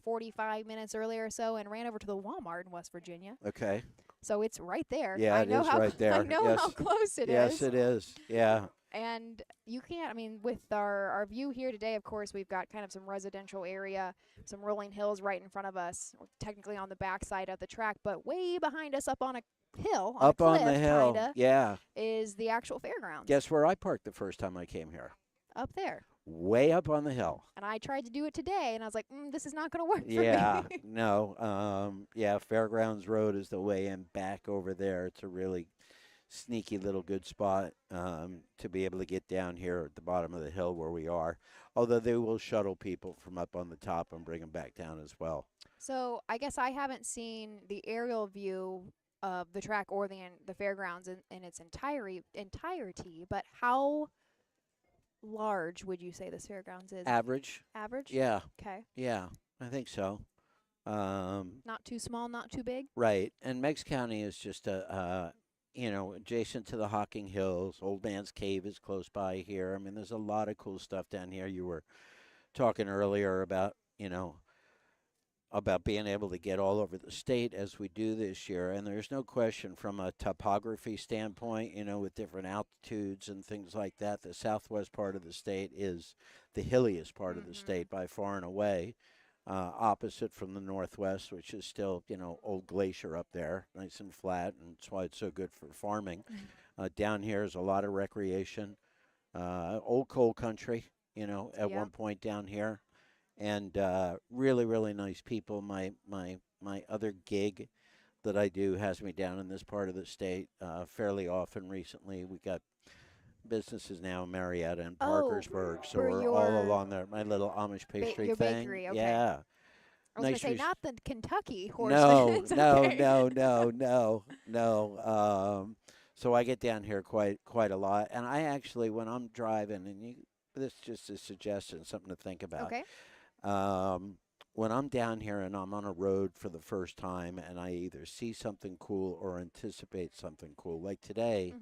45 minutes earlier or so and ran over to the Walmart in West Virginia. Okay. So it's right there. Yeah, it is right there. I know Yes. how close it is. Yes, it is. Yeah. And you can't, with our view here today, of course, we've got kind of some residential area, some rolling hills right in front of us. We're technically on the backside of the track, but way behind us up on a hill, Up on a on cliff, the hill. kinda, Yeah. is the actual fairgrounds. Guess where I parked the first time I came here? Up there. Way up on the hill. And I tried to do it today, and I was like, this is not going to work for Yeah. me. No. Yeah, Fairgrounds Road is the way in back over there. It's a really sneaky little good spot to be able to get down here at the bottom of the hill where we are. Although they will shuttle people from up on the top and bring them back down as well. So I guess I haven't seen the aerial view of the track or the fairgrounds in its entirety, but how large would you say this fairgrounds is? Average? Average? Yeah. Okay. Yeah, I think so. Not too small, not too big. Right. And Meigs County is just adjacent to the Hocking Hills. Old Man's Cave is close by here. I mean, there's a lot of cool stuff down here. You were talking earlier about being able to get all over the state as we do this year. And there's no question from a topography standpoint, with different altitudes and things like that, the southwest part of the state is the hilliest part of the state by far and away. Opposite from the northwest, which is still, old glacier up there, nice and flat, and that's why it's so good for farming. Down here is a lot of recreation, old coal country, at one point down here, and really, really nice people. My other gig that I do has me down in this part of the state fairly often recently. We got businesses now in Marietta and Parkersburg, so we're all along there. My little Amish pastry your thing. bakery, okay. Yeah. I was going to say, not the Kentucky No, Horsemen. no. So I get down here quite a lot, and I actually, when I'm driving, and this is just a suggestion, something to think about. Okay. When I'm down here and I'm on a road for the first time, and I either see something cool or anticipate something cool, like today.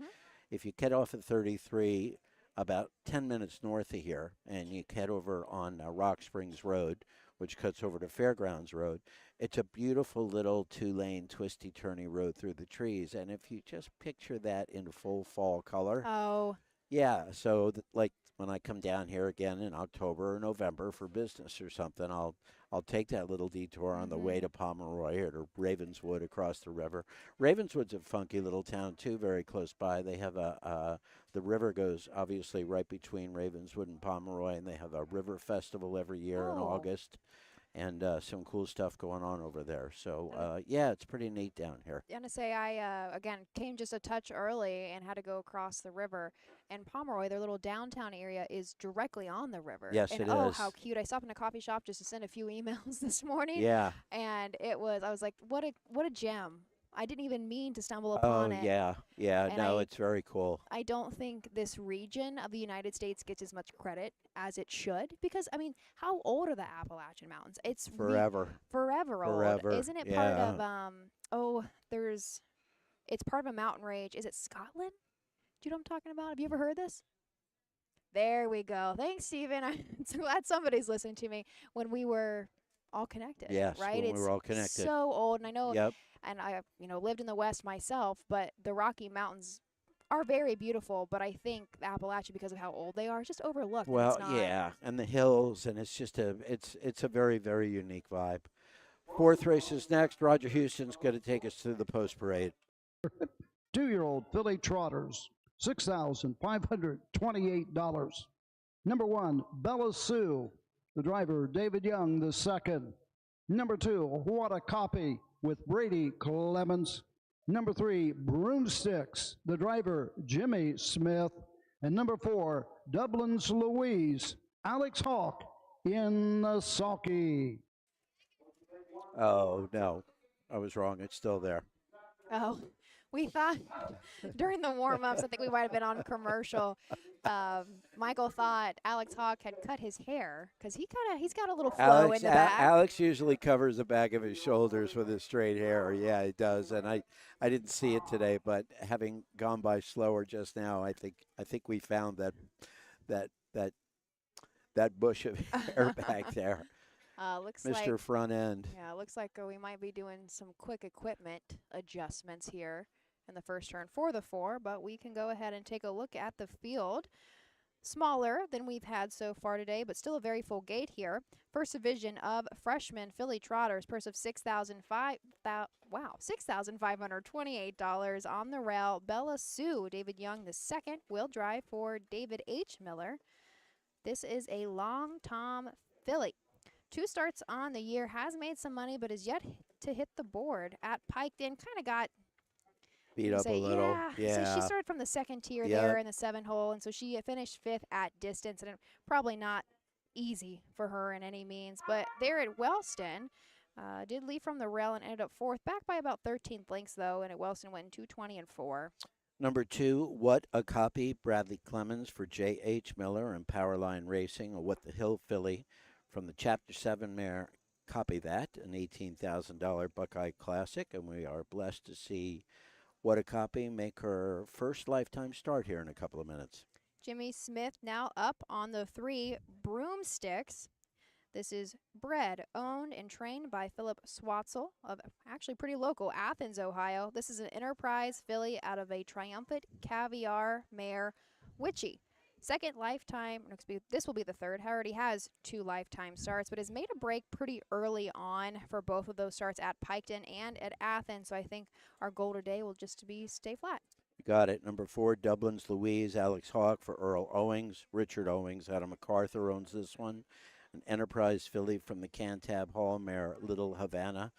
If you get off at 33 about 10 minutes north of here and you head over on Rock Springs Road, which cuts over to Fairgrounds Road, it's a beautiful little 2-lane twisty-turny road through the trees. And if you just picture that in full fall color. Oh. Yeah, so like when I come down here again in October or November for business or something, I'll take that little detour on the way to Pomeroy or to Ravenswood across the river. Ravenswood's a funky little town too, very close by. They have the river goes obviously right between Ravenswood and Pomeroy, and they have a river festival every year in August. And some cool stuff going on over there. So, yeah, it's pretty neat down here. I'm going to say I, again, came just a touch early and had to go across the river. And Pomeroy, their little downtown area, is directly on the river. Yes, and it oh, is. how cute. I stopped in a coffee shop just to send a few emails this morning. Yeah. And I was like, what a gem. I didn't even mean to stumble upon it. Yeah. And No, it's very cool. I don't think this region of the United States gets as much credit as it should because, I mean, how old are the Appalachian Mountains? It's Forever. Forever old. Forever. Isn't it part of, it's part of a mountain range. Is it Scotland? Do you know what I'm talking about? Have you ever heard this? There we go. Thanks, Stephen. I'm so glad somebody's listening to me when we were all connected. Yes, right? when we were all connected. So old, and I know. Yep. And I, lived in the West myself, but the Rocky Mountains are very beautiful. But I think the Appalachia, because of how old they are, is just overlooked. Well, yeah, and the hills, and it's just it's a very, very unique vibe. Fourth race is next. Roger Houston's going to take us through the post parade. 2-year-old filly trotters, $6,528. Number 1, Bella Sue, the driver David Young the second. Number 2, What a Copy, with Brady Clemens. Number 3, Broomsticks, the driver Jimmy Smith. And number 4, Dublin's Louise, Alex Hawk in the sulky. Oh, no, I was wrong. It's still there. Oh, we thought during the warm-ups, I think we might have been on commercial. Michael thought Alex Hawk had cut his hair because he's got a little flow in the back. Alex usually covers the back of his shoulders with his straight hair. Yeah, he does. And I didn't see it today, but having gone by slower just now, I think we found that bush of hair back there. Looks Mr. like, Front End. Yeah, looks like we might be doing some quick equipment adjustments here in the first turn for the 4, but we can go ahead and take a look at the field. Smaller than we've had so far today, but still a very full gate here. First division of freshman filly trotters, purse of $6,528 on the rail. Bella Sue, David Young the second, will drive for David H. Miller. This is a long Tom filly. 2 starts on the year, has made some money, but is yet to hit the board at Piketon. Kind of got beat up a little. Yeah. So she started from the second tier there in the 7 hole, and so she finished 5th at distance, and probably not easy for her in any means. But there at Wellston, did leave from the rail and ended up 4th, back by about 13th lengths though, and at Wellston went in 2:20 and 4. Number 2, What a Copy, Bradley Clemens for J.H. Miller and Powerline Racing, a What the Hill filly from the Chapter 7 mare copy that, an $18,000 Buckeye Classic, and we are blessed to see What a Copy make her first lifetime start here in a couple of minutes. Jimmy Smith now up on the 3 Broomsticks. This is bred, owned, and trained by Philip Swatzel of actually pretty local Athens, Ohio. This is an Enterprise filly out of a Triumphant Caviar mare, Witchy. Second lifetime, this will be the third. Already has 2 lifetime starts, but has made a break pretty early on for both of those starts at Piketon and at Athens. So I think our goal today will just be stay flat. Got it. Number 4, Dublin's Louise, Alex Hawk for Earl Owings. Richard Owings out of MacArthur owns this one. An Enterprise filly from the Cantab Hall mare, Little Havana.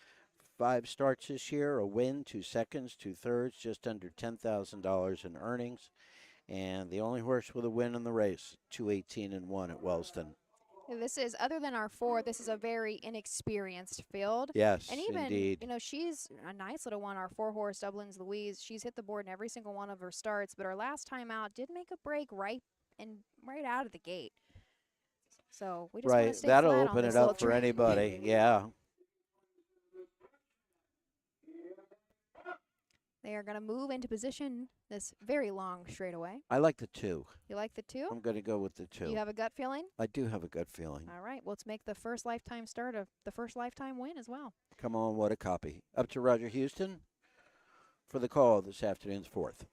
5 starts this year, a win, 2 seconds, 2 thirds, just under $10,000 in earnings. And the only horse with a win in the race, 218-1 at Wellston. This is, other than our 4, this is a very inexperienced field. Yes, and even, indeed. She's a nice little one, our 4-horse Dublin's Louise. She's hit the board in every single one of her starts, but her last time out did make a break right out of the gate. So we just want to stay that'll flat open on this it up little for track. anybody. Yeah. They are going to move into position this very long straightaway. I like the 2. You like the 2? I'm going to go with the 2. You have a gut feeling? I do have a gut feeling. All right. Well, let's make the first lifetime start of the first lifetime win as well. Come on, What a Copy. Up to Roger Houston for the call this afternoon's 4th.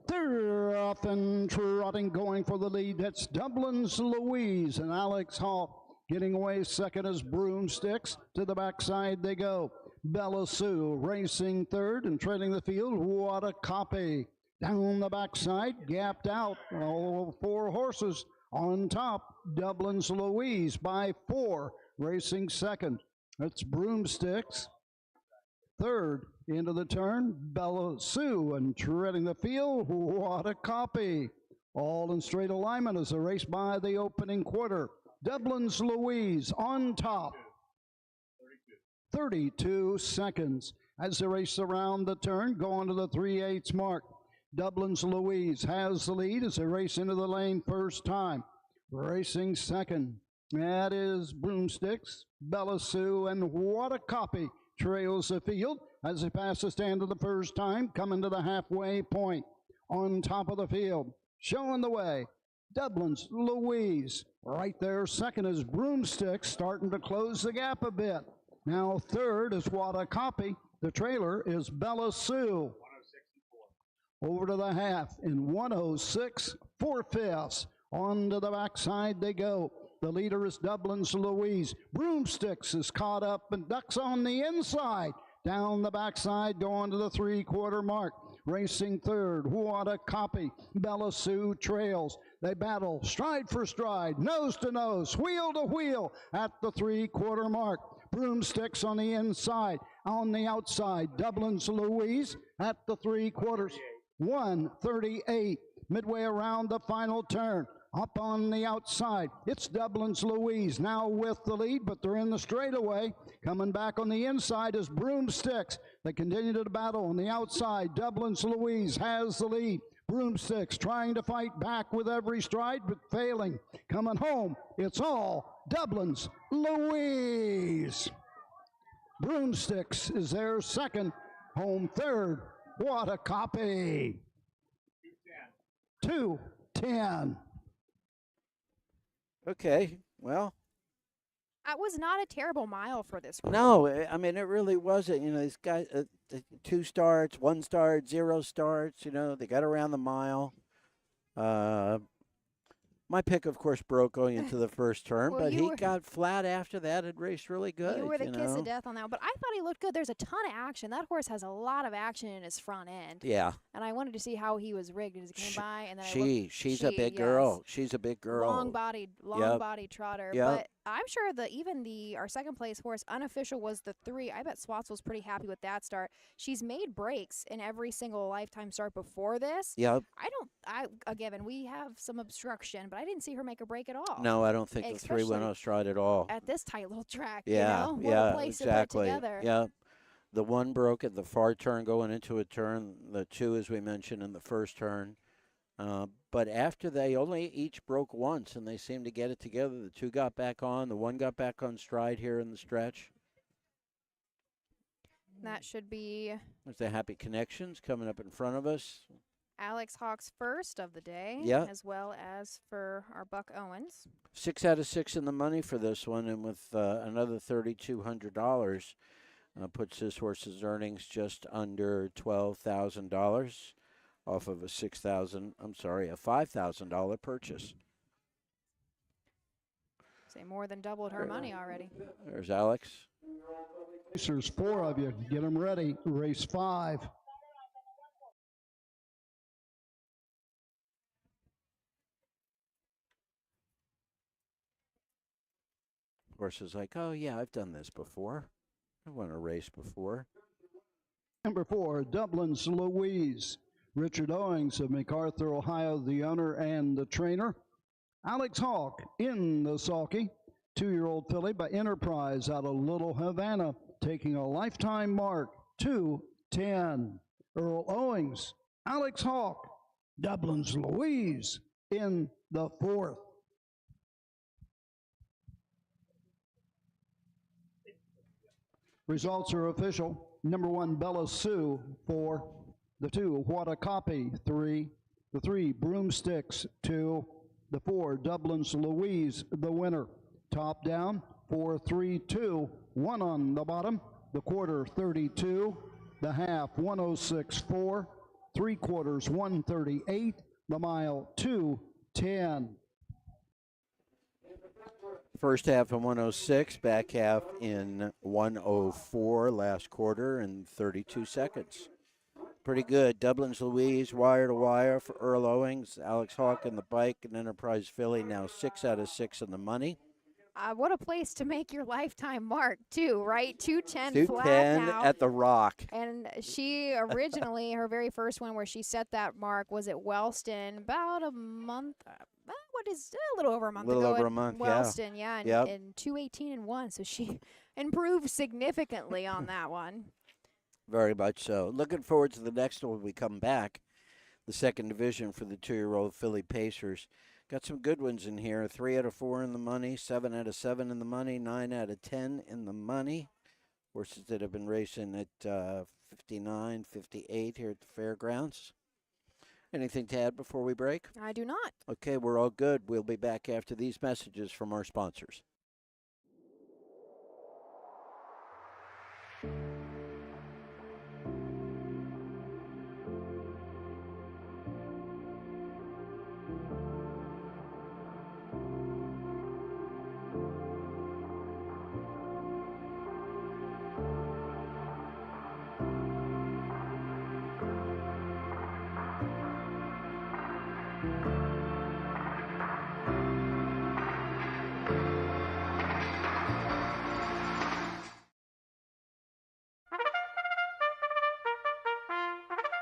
They're off and trotting, going for the lead. That's Dublin's Louise and Alex Hawk. Getting away second is Broomsticks. To the backside they go. Bella Sue racing third and trailing the field. What a Copy. Down the backside, gapped out. All 4 horses on top. Dublin's Louise by 4, racing second. That's Broomsticks. Third into the turn, Bella Sue, and treading the field, What a Copy. All in straight alignment as the race by the opening quarter. Dublin's Louise on top. 32 seconds as they race around the turn, going to the 3/8 mark. Dublin's Louise has the lead as they race into the lane first time. Racing second, that is Broomsticks, Bella Sue, and What a Copy trails the field as they pass the stand of the first time, coming to the halfway point. On top of the field, showing the way, Dublin's Louise. Right there, second is Broomsticks, starting to close the gap a bit. Now third is What a Copy. The trailer is Bella Sue. Over to the half in 106 4/5. On to the backside they go. The leader is Dublin's Louise. Broomsticks is caught up and ducks on the inside. Down the backside, going to the 3/4 mark. Racing third, What a Copy. Bella Sue trails. They battle stride for stride, nose to nose, wheel to wheel at the 3/4 mark. Broomsticks on the inside. On the outside, Dublin's Louise at the 3/4. 1:38. Midway around the final turn. Up on the outside, it's Dublin's Louise now with the lead, but they're in the straightaway. Coming back on the inside is Broomsticks. They continue to battle on the outside. Dublin's Louise has the lead. Broomsticks trying to fight back with every stride, but failing. Coming home, it's all Dublin's Louise. Broomsticks is their second, home third. What a Copy. 2:10. Okay, well. That was not a terrible mile for this group. No, I mean, it really wasn't. These guys, 2 starts, 1 start, 0 starts, they got around the mile. My pick, of course, broke going into the first turn, Well, but you he were- got flat after that and raced really good. You were the kiss of death on that one, but I thought he looked good. There's a ton of action. That horse has a lot of action in his front end. Yeah. And I wanted to see how he was rigged as he came by. And then She's a big girl. She's a big girl. Long-bodied trotter. Yep. But I'm sure our second place horse, Unofficial, was the 3. I bet Swatz was pretty happy with that start. She's made breaks in every single lifetime start before this. Yep. Again, we have some obstruction, but I didn't see her make a break at all. No, I don't think the 3 went on stride at all. At this tight little track, Yeah, what yeah, a place exactly. to put together. Yeah. The 1 broke at the far turn going into a turn. The 2, as we mentioned, in the first turn. But after they only each broke once, and they seemed to get it together, the two got back on. The one got back on stride here in the stretch. That should be There's the Happy Connections coming up in front of us. Alex Hawk's first of the day, Yeah. as well as for our Buck Owens. 6 out of 6 in the money for this one, and with another $3,200, puts this horse's earnings just under $12,000 off of a $5,000 purchase. Say more than doubled her money already. There's Alex. Racers, 4 of you. Get them ready. Race 5. Horse is like, oh, yeah, I've done this before. I've won a race before. Number 4, Dublin's Louise. Richard Owings of MacArthur, Ohio, the owner and the trainer. Alex Hawk in the sulky. 2-year-old filly by Enterprise out of Little Havana, taking a lifetime mark, 2:10. Earl Owings, Alex Hawk, Dublin's Louise in the 4th. Results are official. Number 1, Bella Sue, 4. The 2, What a Copy, 3. The 3, Broomsticks, 2. The 4, Dublin's Louise, the winner. Top down, 4-3-2. 1 on the bottom. The quarter, 32. The half, 106.4. 3/4, 138. The mile, 2:10. First half in 106, back half in 104, last quarter in 32 seconds. Pretty good. Dublin's Louise, wire to wire for Earl Owings. Alex Hawk in the bike, and Enterprise filly now 6 out of 6 in the money. What a place to make your lifetime mark, too, right? 2:10 flat 2:10 now. at the Rock. And she originally, her very first one where she set that mark was at Wellston about a month, a little over a month ago. Little over at a month, Wellston, yeah. And, Yep. and 2:18-1, so she improved significantly on that one. Very much so. Looking forward to the next one when we come back. The second division for the 2-year-old filly Pacers. Got some good ones in here. 3 out of 4 in the money, 7 out of 7 in the money, 9 out of 10 in the money. Horses that have been racing at 59, 58 here at the Fairgrounds. Anything to add before we break? I do not. Okay, we're all good. We'll be back after these messages from our sponsors.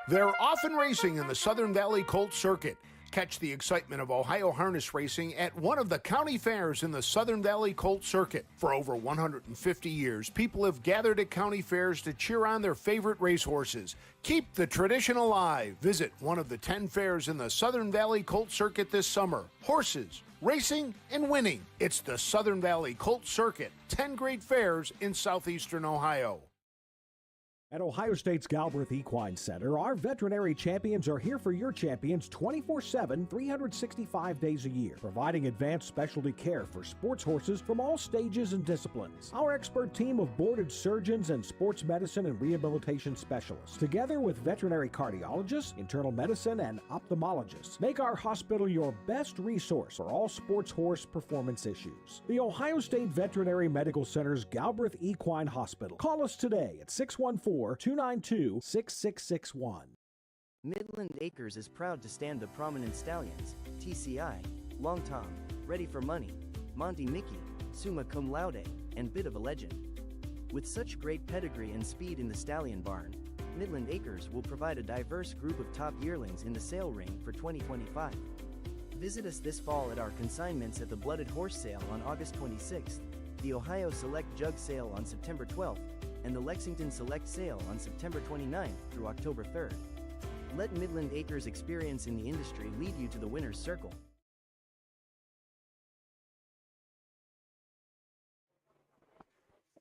They're often racing in the Southern Valley Colt Circuit. Catch the excitement of Ohio harness racing at one of the county fairs in the Southern Valley Colt Circuit. For over 150 years, people have gathered at county fairs to cheer on their favorite racehorses. Keep the tradition alive. Visit one of the 10 fairs in the Southern Valley Colt Circuit this summer. Horses, racing, and winning. It's the Southern Valley Colt Circuit. 10 great fairs in southeastern Ohio. At Ohio State's Galbraith Equine Center, our veterinary champions are here for your champions 24/7, 365 days a year, providing advanced specialty care for sports horses from all stages and disciplines. Our expert team of boarded surgeons and sports medicine and rehabilitation specialists, together with veterinary cardiologists, internal medicine, and ophthalmologists, make our hospital your best resource for all sports horse performance issues. The Ohio State Veterinary Medical Center's Galbraith Equine Hospital. Call us today at 614-292-6661. Midland Acres is proud to stand the prominent stallions, TCI, Long Tom, Ready for Money, Monty Mickey, Summa Cum Laude, and Bit of a Legend. With such great pedigree and speed in the stallion barn, Midland Acres will provide a diverse group of top yearlings in the sale ring for 2025. Visit us this fall at our consignments at the Blooded Horse Sale on August 26th, the Ohio Select Jug Sale on September 12th, and the Lexington Select Sale on September 29th through October 3rd. Let Midland Acres' experience in the industry lead you to the winner's circle.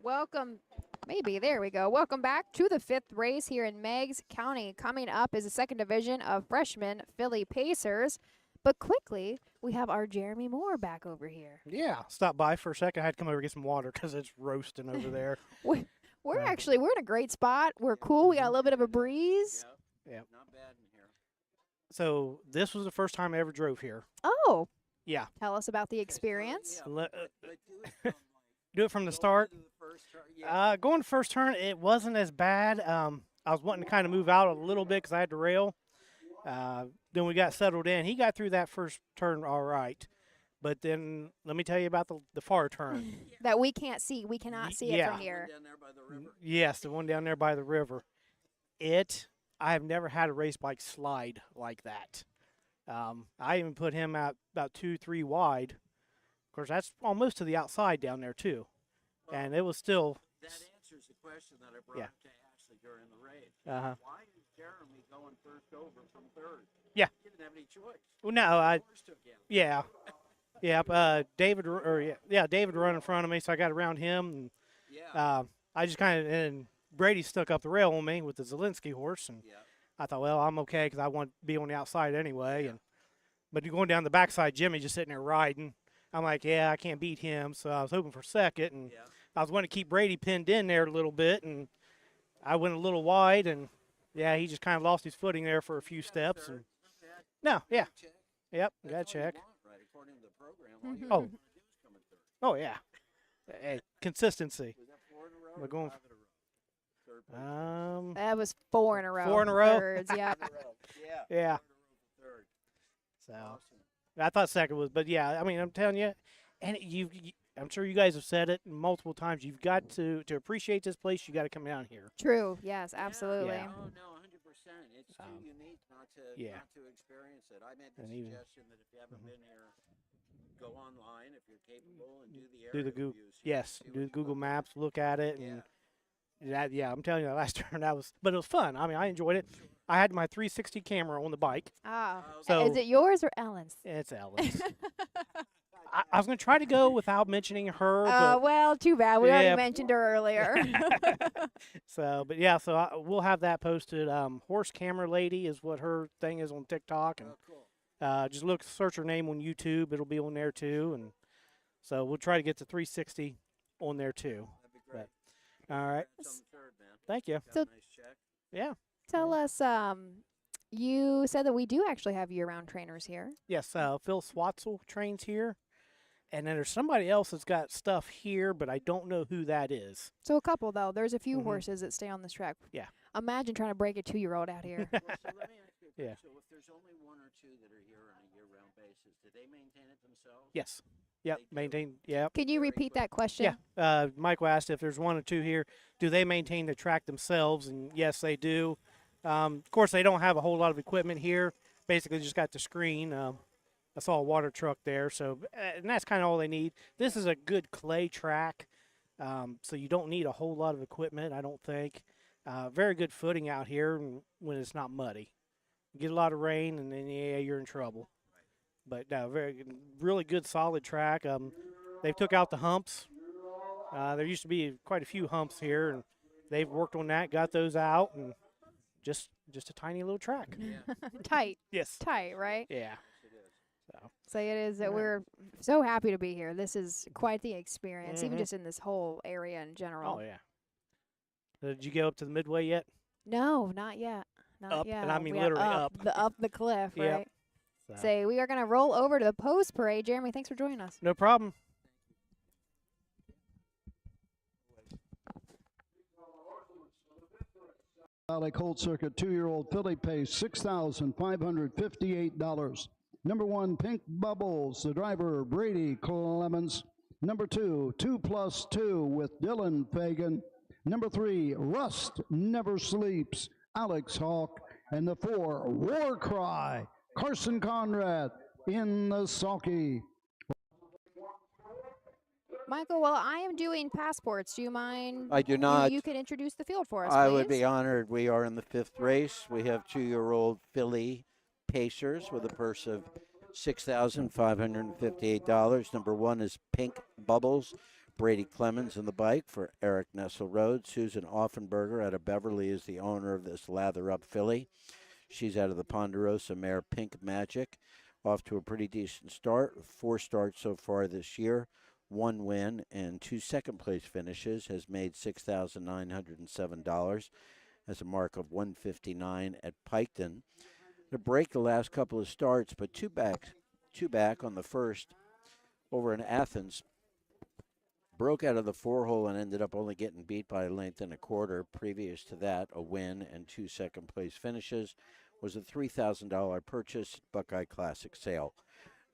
Welcome, there we go. Welcome back to the 5th race here in Meigs County. Coming up is the 2nd division of freshman Philly Pacers. But quickly, we have our Jeremy Moore back over here. Yeah, stopped by for a second. I had to come over and get some water because it's roasting over there. We're in a great spot. We're cool. We got a little bit of a breeze. Yeah. Not bad in here. So this was the first time I ever drove here. Oh. Yeah. Tell us about the experience. Do it from the start. Going first turn, it wasn't as bad. I was wanting to kind of move out a little bit because I had to rail. Then we got settled in. He got through that first turn all right. But then let me tell you about the far turn. That we can't see. We cannot see it from here. Down there by the river. Yes, the one down there by the river. I have never had a race bike slide like that. I even put him out about 2-3 wide. Of course, that's almost to the outside down there, too. And it was still. That answers the question that I brought to Ashley during the race. Uh-huh. Why is Jeremy going first over from third? Yeah. He didn't have any choice. Well, no, yeah. Yeah, David run in front of me, so I got around him. And, I just kind of, and Brady stuck up the rail on me with the Zielinski horse, and I thought, well, I'm okay because I want to be on the outside anyway. But you're going down the backside, Jimmy just sitting there riding. I'm like, I can't beat him, so I was hoping for second, and I was going to keep Brady pinned in there a little bit, and I went a little wide, and he just kind of lost his footing there for a few steps. And no, yep, got to check. Right, according to the program, all you Oh, oh yeah, hey, consistency. Was that 4 in a row? We're going. That was 4 in a row. 4 in a row. Thirds, yep. Yeah. So I thought second was, but I mean, I'm telling you, and I'm sure you guys have said it multiple times. You've got to appreciate this place. You got to come down here. True. Yes, absolutely. Yeah. Oh no, 100%. It's too unique not to experience it. I made the suggestion that if you haven't been here, go online if you're capable and do the area Google. reviews. Yes, do the Google Maps. Look at it. And I'm telling you, the last turn but it was fun. I mean, I enjoyed it. I had my 360 camera on the bike. So is it yours or Ellen's? It's Ellen's. I was going to try to go without mentioning her. Well, too bad. We already mentioned her earlier. So we'll have that posted. Horse Camera Lady is what her thing is on TikTok. And just search her name on YouTube. It'll be on there too. And so we'll try to get the 360 on there too. That'd be great. All right. On the third, man. Thank you. So, nice check. Yeah. Tell us, you said that we do actually have year-round trainers here. Yes, Phil Swatzel trains here. And then there's somebody else that's got stuff here, but I don't know who that is. So a couple, though. There's a few horses that stay on this track. Yeah. Imagine trying to break a 2-year-old out here. So let me ask you a question. So if there's only 1 or 2 that are here on a year-round basis, do they maintain it themselves? Yes. Yep, maintain, yep. Can you repeat that question? Yeah. Michael asked if there's 1 or 2 here, do they maintain the track themselves? And yes, they do. Of course, they don't have a whole lot of equipment here. Basically, just got the screen. I saw a water truck there, so and that's kind of all they need. This is a good clay track, so you don't need a whole lot of equipment, I don't think. Very good footing out here when it's not muddy. You get a lot of rain, and then, you're in trouble. But no, really good, solid track. They've took out the humps. There used to be quite a few humps here, and they've worked on that, got those out, and just a tiny little track. Tight. Yes. Tight, right? Yeah. So it is that we're so happy to be here. This is quite the experience, even just in this whole area in general. Oh, yeah. Did you go up to the midway yet? No, not yet. Not yet. And I mean we literally up the cliff, Yep. right? So we are going to roll over to the post parade. Jeremy, thanks for joining us. No problem. Valley Colt Circuit 2-year-old filly pays $6,558. Number 1, Pink Bubbles, the driver Brady Clemens. Number 2, 2+2 with Dylan Fagan. Number 3, Rust Never Sleeps, Alex Hawk. And the 4, War Cry, Carson Conrad in the sulky. Michael, well, I am doing passports. Do you mind? I do not. You can introduce the field for us, I please. would be honored. We are in the 5th race. We have 2-year-old filly Pacers with a purse of $6,558. Number 1 is Pink Bubbles. Brady Clemens in the bike for Eric Nessel Road. Susan Offenberger out of Beverly is the owner of this lather-up filly. She's out of the Ponderosa mare Pink Magic. Off to a pretty decent start. 4 starts so far this year. 1 win and 2 second-place finishes. Has made $6,907. Has a mark of 159 at Piketon. To break the last couple of starts, but two back on the first over in Athens. Broke out of the 4-hole and ended up only getting beat by a length and a quarter. Previous to that, a win and 2 second-place finishes. Was a $3,000 purchase, Buckeye Classic sale.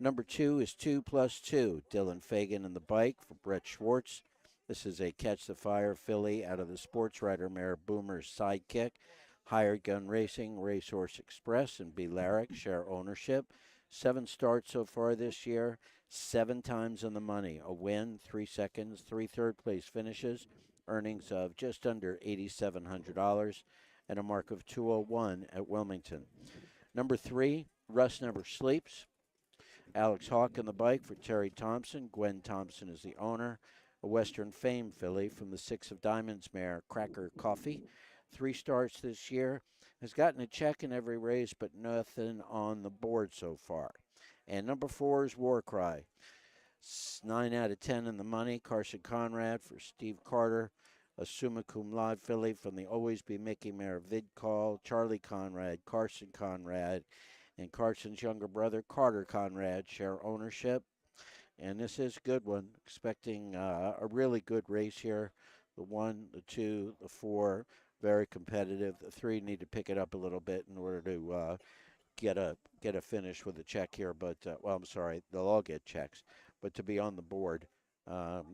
Number 2 is 2+2. Dylan Fagan in the bike for Brett Schwartz. This is a Catch the Fire filly out of the Sports Rider mare Boomer's Sidekick. Hired Gun Racing, Racehorse Express, and B. Larrick share ownership. 7 starts so far this year, 7 times in the money. A win, 3 seconds, 3 third-place finishes, earnings of just under $8,700, and a mark of 201 at Wilmington. Number 3, Russ Never Sleeps. Alex Hawk in the bike for Terry Thompson. Gwen Thompson is the owner. A Western Fame filly from the 6 of Diamonds mare, Cracker Coffee. 3 starts this year. Has gotten a check in every race, but nothing on the board so far. And number 4 is War Cry. 9 out of 10 in the money. Carson Conrad for Steve Carter. A summa cum laude filly from the Always Be Mickey mare Vid Call. Charlie Conrad, Carson Conrad, and Carson's younger brother, Carter Conrad, share ownership. And this is a good one. Expecting a really good race here. The 1, the 2, the 4, very competitive. The 3 need to pick it up a little bit in order to get a finish with a check here. But, well, I'm sorry, they'll all get checks. But to be on the board,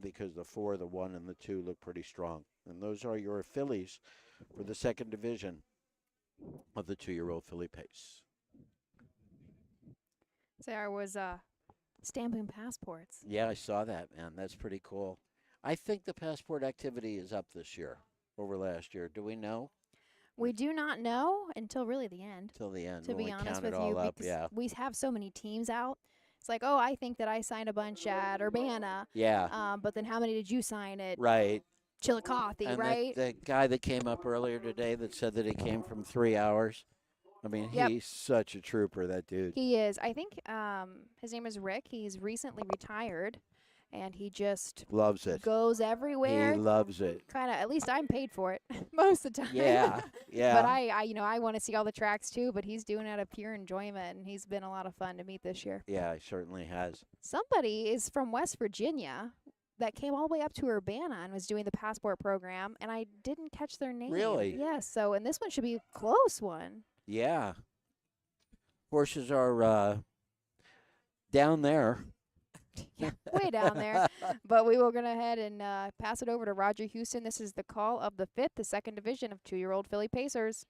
because the 4, the 1, and the 2 look pretty strong. And those are your fillies for the 2nd division of the 2-year-old filly pace. So I was stamping passports. Yeah, I saw that, man. That's pretty cool. I think the passport activity is up this year over last year. Do we know? We do not know until really the end. Till the end. To when be we honest count it with all you, up, because yeah. we have so many teams out. It's like, oh, I think that I signed a bunch at Urbana. Yeah. But then how many did you sign at Right. Chillicothe, And right? the guy that came up earlier today that said that he came from 3 hours. I mean, Yep. he's such a trooper, that dude. He is. I think his name is Rick. He's recently retired, and he just Loves it. goes everywhere. He loves it. Kind of. At least I'm paid for it most of the time. Yeah, yeah. But I want to see all the tracks too. But he's doing it out of pure enjoyment, and he's been a lot of fun to meet this year. Yeah, he certainly has. Somebody is from West Virginia that came all the way up to Urbana and was doing the passport program, and I didn't catch their name. Really? Yes. So, and this one should be a close one. Yeah. Horses are down there. Yeah, way down there. But we will go ahead and pass it over to Roger Houston. This is the call of the 5th, the 2nd division of 2-year-old filly Pacers.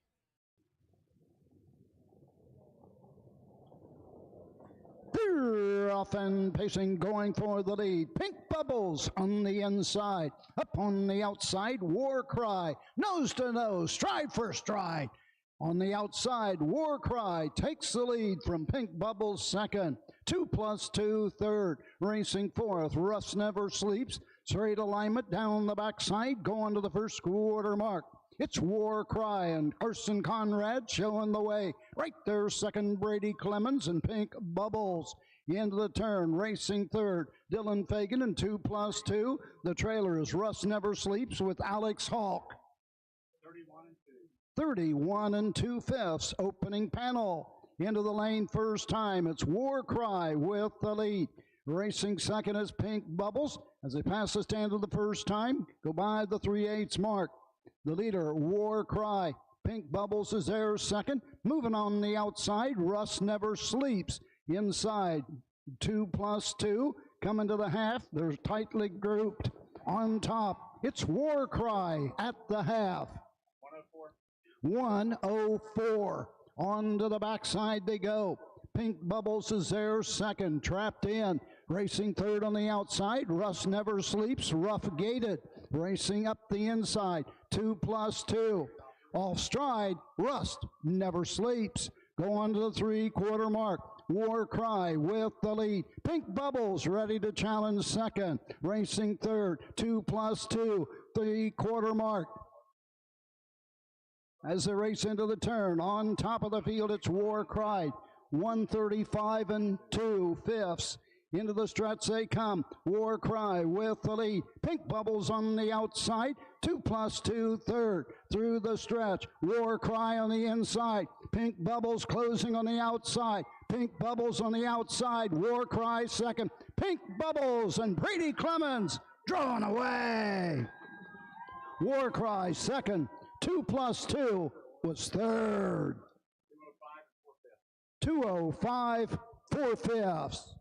They're off and pacing, going for the lead. Pink Bubbles on the inside. Up on the outside, War Cry. Nose to nose, stride for stride. On the outside, War Cry takes the lead from Pink Bubbles second. 2+2 third. Racing fourth, Russ Never Sleeps. Straight alignment down the backside, going to the first quarter mark. It's War Cry and Carson Conrad showing the way. Right there, second, Brady Clemens and Pink Bubbles. Into the turn, racing third, Dylan Fagan and 2+2. The trailer is Russ Never Sleeps with Alex Hawk. 31 2/5 opening panel. Into the lane first time, it's War Cry with the lead. Racing second is Pink Bubbles. As they pass the stand of the first time, go by the 3/8 mark. The leader, War Cry. Pink Bubbles is there second. Moving on the outside, Russ Never Sleeps. Inside, 2+2. Coming to the half, they're tightly grouped. On top, it's War Cry at the half. 104. On to the backside they go. Pink Bubbles is there second, trapped in. Racing third on the outside, Russ Never Sleeps, Rough Gated. Racing up the inside, 2+2. Off stride, Rust Never Sleeps. Go on to the 3/4 mark. War Cry with the lead. Pink Bubbles ready to challenge second. Racing third, 2+2, 3/4 mark. As they race into the turn, on top of the field, it's War Cry. 135 2/5. Into the stretch they come. War Cry with the lead. Pink Bubbles on the outside. 2+2 third. Through the stretch. War Cry on the inside. Pink Bubbles closing on the outside. Pink Bubbles on the outside. War Cry second. Pink Bubbles and Brady Clemens drawn away. War Cry second. 2+2 was third. 2:05 4/5.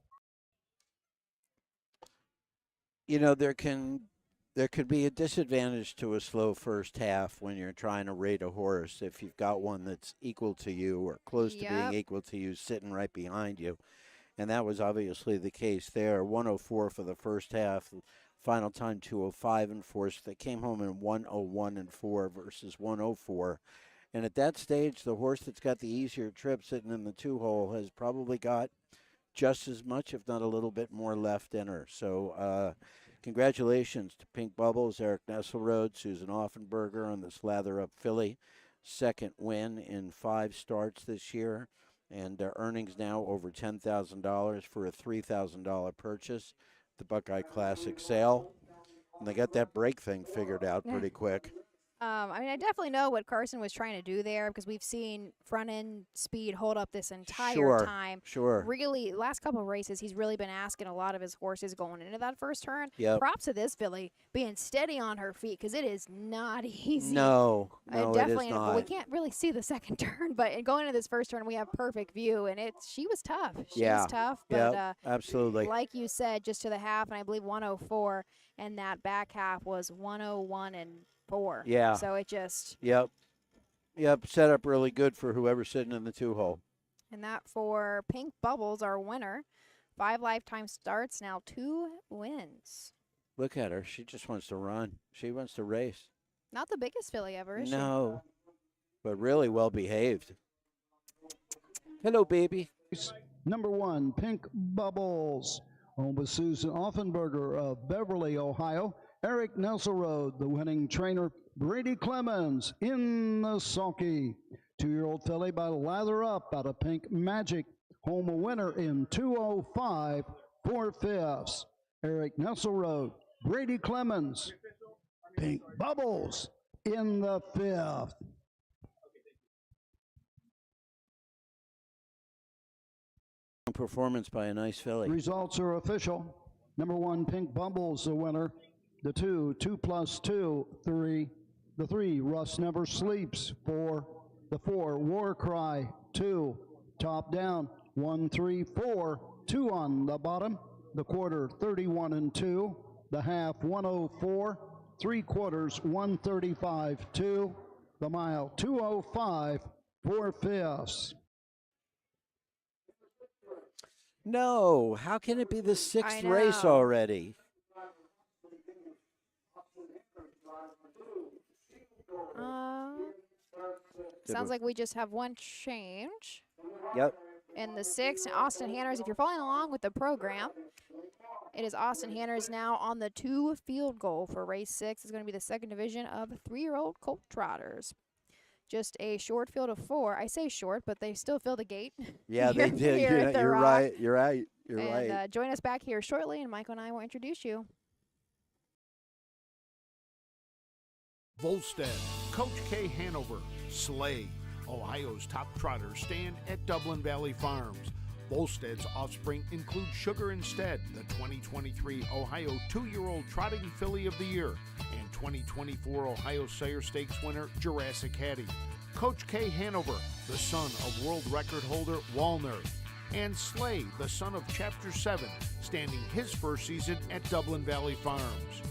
You know, there could be a disadvantage to a slow first half when you're trying to rate a horse if you've got one that's equal to you or close to being equal to you sitting right behind you. And that was obviously the case there. 104 for the first half, final time 2:05 and 4. So they came home in 1:01 and 4 versus 1:04. And at that stage, the horse that's got the easier trip sitting in the 2-hole has probably got just as much, if not a little bit more left in her. So congratulations to Pink Bubbles, Eric Nesselrode, Susan Offenberger on this Lather Up filly. Second win in 5 starts this year. And earnings now over $10,000 for a $3,000 purchase. The Buckeye Classic sale. And they got that brake thing figured out pretty quick. I mean, I definitely know what Carson was trying to do there because we've seen front-end speed hold up this entire time. Sure. Really, last couple of races, he's really been asking a lot of his horses going into that first turn. Yep. Props to this filly being steady on her feet because it is not easy. No, definitely, it is not. We can't really see the second turn, but going into this first turn, we have perfect view, and she was tough. She was tough, but absolutely. like you said, just to the half, and I believe 104, and that back half was 101 and 4. Yeah. So it just. Yep. Set up really good for whoever's sitting in the 2-hole. And that for Pink Bubbles, our winner. 5 lifetime starts, now 2 wins. Look at her. She just wants to run. She wants to race. Not the biggest filly ever, is she? No. But really well behaved. Hello, baby. Number 1, Pink Bubbles. Home with Susan Offenberger of Beverly, Ohio. Eric Nesselrode, the winning trainer. Brady Clemens in the sulky. 2-year-old filly by Lather Up out of Pink Magic. Home a winner in 2:05 4/5. Eric Nesselrode, Brady Clemens, Pink Bubbles in the 5th. Performance by a nice filly. Results are official. Number 1, Pink Bubbles, the winner. The 2, 2+2, 3. The 3, Russ Never Sleeps, 4. The 4, War Cry, 2. Top down, 1, 3, 4. 2 on the bottom. The quarter, 31 and 2. The half, 104. 3/4, 135, 2. The mile, 2:05 4/5. No, how can it be the 6th race already? Sounds like we just have one change. Yep. In the 6th, Austin Hanners, if you're following along with the program, it is Austin Hanners now on the 2 field goal for race 6. It's going to be the 2nd division of 3-year-old colt trotters. Just a short field of 4. I say short, but they still fill the gate. Yeah, they did. You're right. You're right. You're right. Join us back here shortly, and Michael and I will introduce you. Volstead, Coach K. Hanover, Slay, Ohio's top trotters stand at Dublin Valley Farms. Volstead's offspring include Sugar Instead, the 2023 Ohio 2-year-old Trotting Filly of the Year, and 2024 Ohio Sire Stakes winner Jurassic Hattie. Coach K. Hanover, the son of world record holder Walner, and Slay, the son of Chapter 7, standing his first season at Dublin Valley Farms.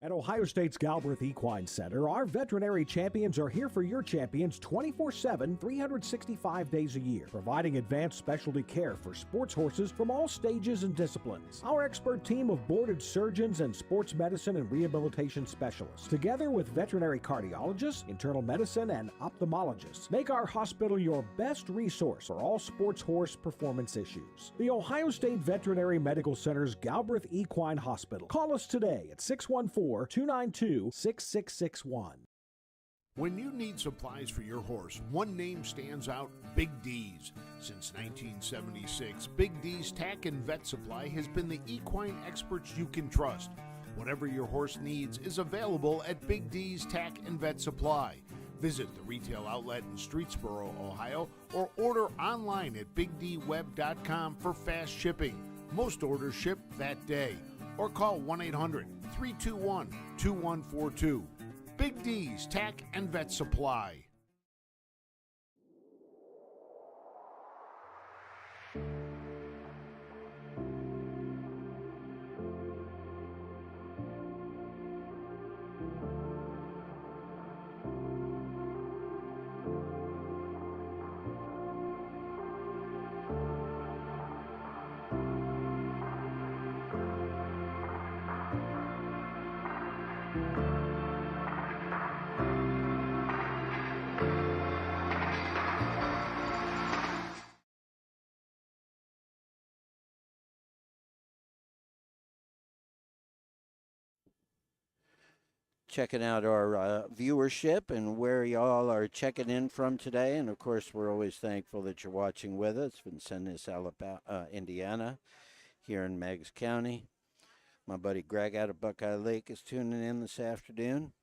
At Ohio State's Galbraith Equine Center, our veterinary champions are here for your champions 24/7, 365 days a year, providing advanced specialty care for sports horses from all stages and disciplines. Our expert team of boarded surgeons and sports medicine and rehabilitation specialists, together with veterinary cardiologists, internal medicine, and ophthalmologists, make our hospital your best resource for all sports horse performance issues. The Ohio State Veterinary Medical Center's Galbraith Equine Hospital. Call us today at 614-292-6661. When you need supplies for your horse, one name stands out: Big D's. Since 1976, Big D's Tack and Vet Supply has been the equine experts you can trust. Whatever your horse needs is available at Big D's Tack and Vet Supply. Visit the retail outlet in Streetsboro, Ohio, or order online at bigdweb.com for fast shipping. Most orders ship that day. Or call 1-800-321-2142. Big D's Tack and Vet Supply. Checking out our viewership and where y'all are checking in from today. And, of course, we're always thankful that you're watching with us from Vincennes, Alabama, Indiana, here in Meigs County. My buddy Greg out of Buckeye Lake is tuning in this afternoon.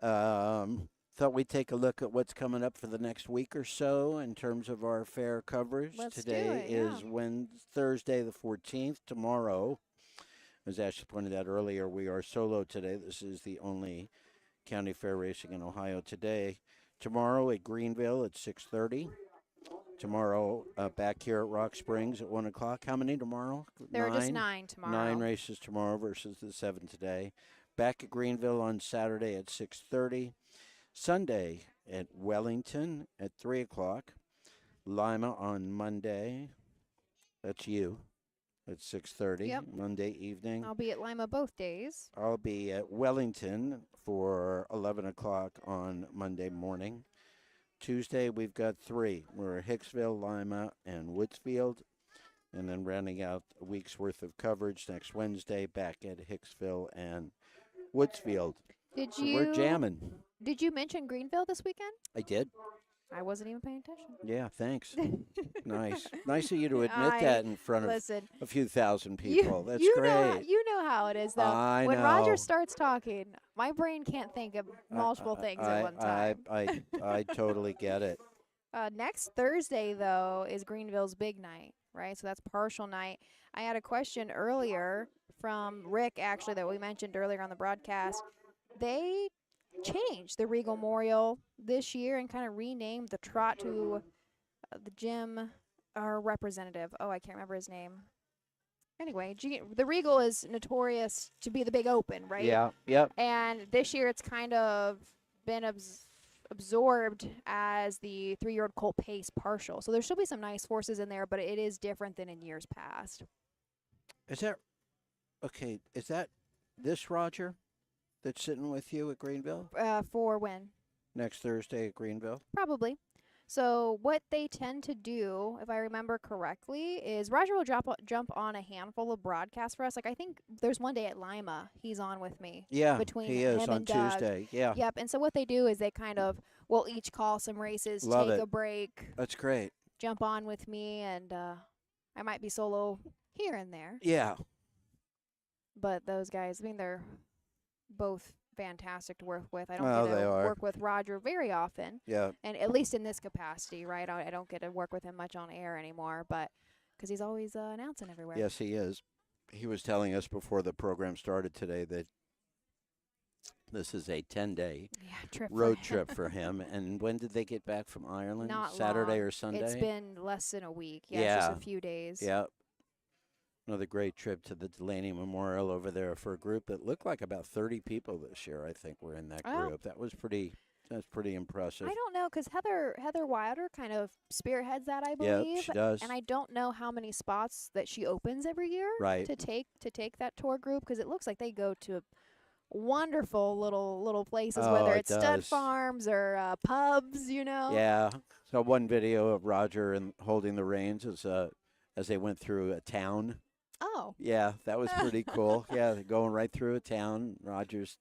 Thought we'd take a look at what's coming up for the next week or so in terms of our fair coverage. Today is Thursday the 14th. Tomorrow, as Ashley pointed out earlier, we are solo today. This is the only county fair racing in Ohio today. Tomorrow at Greenville at 6:30. Tomorrow back here at Rock Springs at 1 o'clock. How many tomorrow? There are just 9 tomorrow. 9 races tomorrow versus the 7 today. Back at Greenville on Saturday at 6:30. Sunday at Wellington at 3 o'clock. Lima on Monday. That's you. At 6:30, Monday evening. I'll be at Lima both days. I'll be at Wellington for 11 o'clock on Monday morning. Tuesday, we've got 3. We're at Hicksville, Lima, and Woodsfield. And then rounding out a week's worth of coverage next Wednesday, back at Hicksville and Woodsfield. We're jamming. Did you mention Greenville this weekend? I did. I wasn't even paying attention. Yeah, thanks. Nice. Nice of you to admit that in front of a few thousand people. That's great. You know how it is, though. I when know. Roger starts talking, my brain can't think of multiple things at one time. I totally get it. Next Thursday, though, is Greenville's big night, right? So that's partial night. I had a question earlier from Rick, actually, that we mentioned earlier on the broadcast. They changed the Regal Memorial this year and kind of renamed the trot to the Jim, our representative. Oh, I can't remember his name. Anyway, the Regal is notorious to be the big open, right? Yeah, yep. And this year it's kind of been absorbed as the 3-year-old Colt Pace partial. So there should be some nice horses in there, but it is different than in years past. Is that this Roger that's sitting with you at Greenville? For when? Next Thursday at Greenville? Probably. So what they tend to do, if I remember correctly, is Roger will jump on a handful of broadcasts for us. Like, I think there's one day at Lima he's on with me. Yeah, between he is him on and Doug. Tuesday. Yeah. Yep. And so what they do is they kind of will each call some races, take a break. That's great. Jump on with me, and I might be solo here and there. Yeah. But those guys, I mean, they're both fantastic to work with. I don't Well, get they to are. work with Roger very often. Yeah. And at least in this capacity, right? I don't get to work with him much on air anymore, but because he's always announcing everywhere. Yes, he is. He was telling us before the program started today that this is a 10-day road trip for him. And when did they get back from Ireland? Not Saturday long. or Sunday? It's been less than a week. Yeah, it's just a few days. Yeah. Another great trip to the Delaney Memorial over there for a group that looked like about 30 people this year, I think, were in that group. That's pretty impressive. I don't know, because Heather Wilder kind of spearheads that, I believe. Yep, she does. And I don't know how many spots that she opens every year to take that tour group, because it looks like they go to wonderful little places, whether it's stud farms or pubs, you know. Yeah. So one video of Roger and holding the reins as they went through a town. Oh. Yeah, that was pretty cool. Yeah, they're going right through a town. Roger's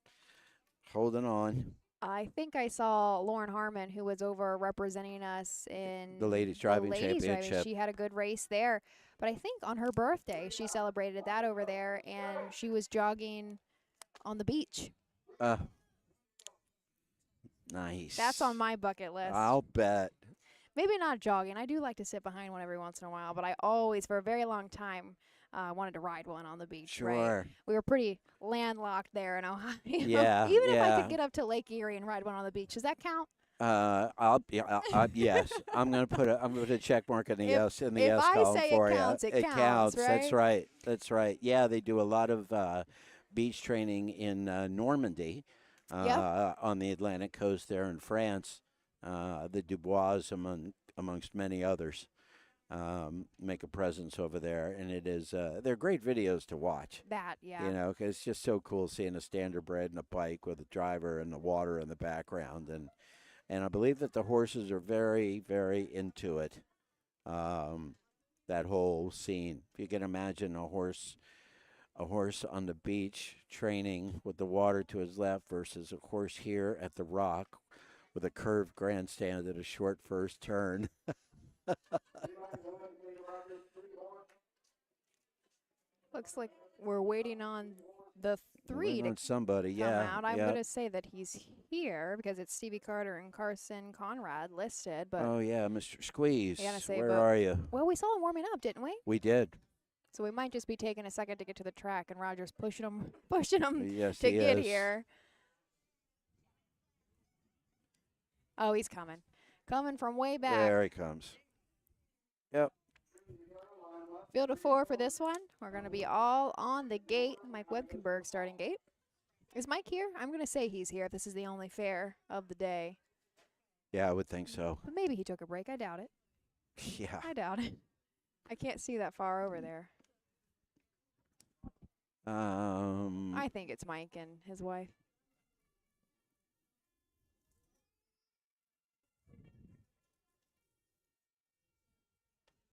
holding on. I think I saw Lauren Harmon, who was over representing us in The Ladies Driving Championship. She had a good race there. But I think on her birthday, she celebrated that over there, and she was jogging on the beach. Nice. That's on my bucket list. I'll bet. Maybe not jogging. I do like to sit behind one every once in a while, but I always, for a very long time, wanted to ride one on the beach. Sure. Right? We were pretty landlocked there in Ohio. Yeah. Even if I could get up to Lake Erie and ride one on the beach, does that count? Yes. I'm gonna put a check mark in the yes if yes I column say for it you. counts, it counts, counts. right? That's right. Yeah, they do a lot of beach training in Normandy, on the Atlantic coast there in France. The Dubois, amongst many others, make a presence over there, and it is they're great videos to watch. You know, 'cause it's just so cool seeing a standardbred and a bike with a driver and the water in the background, and I believe that the horses are very, very into it. That whole scene. If you can imagine a horse on the beach training with the water to his left versus a horse here at the Rock with a curved grandstand at a short first turn. Looks like we're waiting on the three Waiting to on somebody, come yeah. out. I'm yeah. going to say that he's here because it's Stevie Carter and Carson Conrad listed. But Oh, yeah, Mr. Squeeze. I gotta say, Where but- are you? Well, we saw him warming up, didn't we? We did. So we might just be taking a second to get to the track, and Roger's pushing him Yes, to he get is. here. Oh, he's coming from way back. There he comes. Yep. Field of 4 for this one. We're going to be all on the gate. Mike Webkenberg starting gate. Is Mike here? I'm going to say he's here if this is the only fair of the day. Yeah, I would think so. But maybe he took a break. I doubt it. Yeah. I doubt it. I can't see that far over there. I think it's Mike and his wife.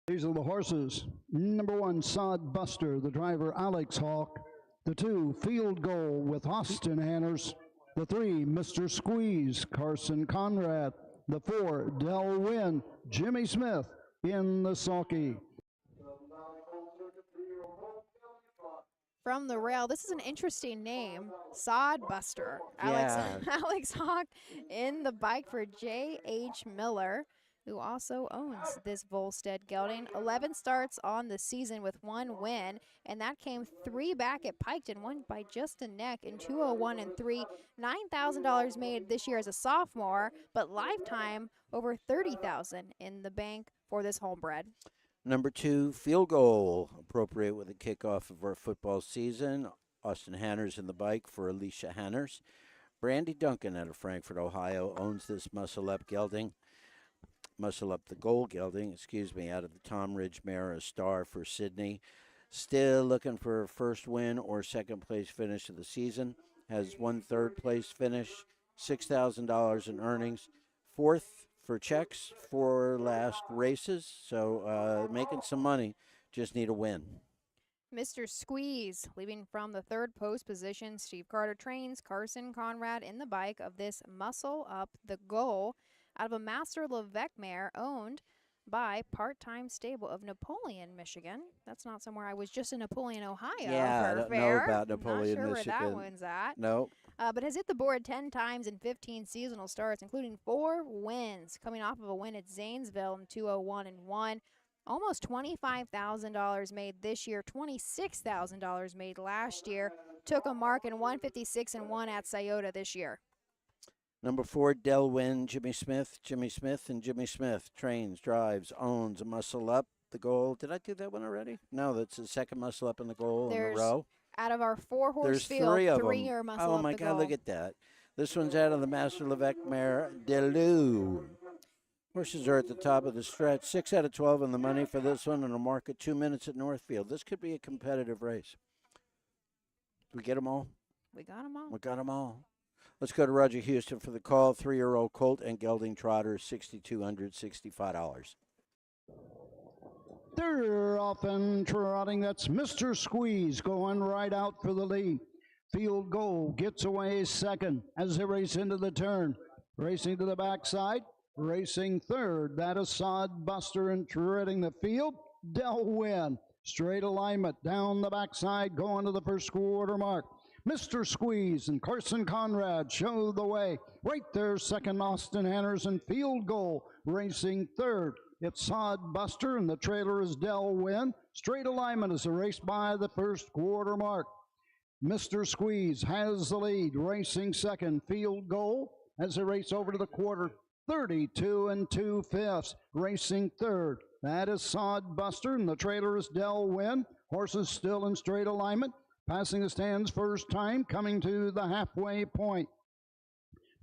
These are the horses. Number 1, Sod Buster, the driver Alex Hawk. The 2, Field Goal with Austin Hanners. The 3, Mr. Squeeze, Carson Conrad. The 4, Del Wynn, Jimmy Smith in the sulky. From the rail, this is an interesting name, Sod Buster. Yeah. Alex Hawk in the bike for J.H. Miller, who also owns this Volstead gelding. 11 starts on the season with 1 win, and that came 3 back at Piketon, one by just a neck in 201 and 3. $9,000 made this year as a sophomore, but lifetime over $30,000 in the bank for this homebred. Number 2, Field Goal, appropriate with the kickoff of our football season. Austin Hanners in the bike for Alicia Hanners. Brandy Duncan out of Frankfort, Ohio, owns this Muscle Up gelding. Muscle Up the Goal gelding, out of the Tom Ridge mare, a star for Sydney. Still looking for a first win or second place finish of the season. Has 1 third place finish, $6,000 in earnings. 4th for checks, 4 last races, so making some money, just need a win. Mr. Squeeze, leaving from the 3rd post position. Steve Carter trains Carson Conrad in the bike of this Muscle Up the Goal out of a Master Levesque mare owned by part-time stable of Napoleon, Michigan. That's not somewhere I was, just in Napoleon, Ohio. Yeah, I don't know about Napoleon, Not sure Michigan. where that one's at. No. But has hit the board 10 times in 15 seasonal starts, including 4 wins, coming off of a win at Zanesville in 201 and 1. Almost $25,000 made this year, $26,000 made last year. Took a mark in 156 and 1 at Scioto this year. Number 4, Del Wynn, Jimmy Smith. Jimmy Smith and Jimmy Smith trains, drives, owns a Muscle Up the goal. Did I do that one already? No, that's the second muscle up in the goal in There's a row. Out of our 4-horse There's field, three of three them. are muscle Oh, up my the God, goal. look at that. This one's out of the Master Levesque mare, Delou. Horses are at the top of the stretch. 6 out of 12 in the money for this one, and a mark at 2 minutes at Northfield. This could be a competitive race. Did we get them all? We got them all. We got them all. Let's go to Roger Houston for the call. 3-year-old colt and gelding trotter, $6,265. They're off and trotting. That's Mr. Squeeze going right out for the lead. Field Goal gets away second as they race into the turn. Racing to the backside, racing third. That is Sod Buster, and treading the field, Del Win. Straight alignment down the backside, going to the first quarter mark. Mr. Squeeze and Carson Conrad show the way. Right there, second, Austin Hanners, and Field Goal racing third. It's Sod Buster, and the trailer is Del Win. Straight alignment as a race by the first quarter mark. Mr. Squeeze has the lead, racing second. Field Goal as they race over to the quarter. 32 2/5, racing third. That is Sod Buster, and the trailer is Del Win. Horses still in straight alignment. Passing the stands first time, coming to the halfway point.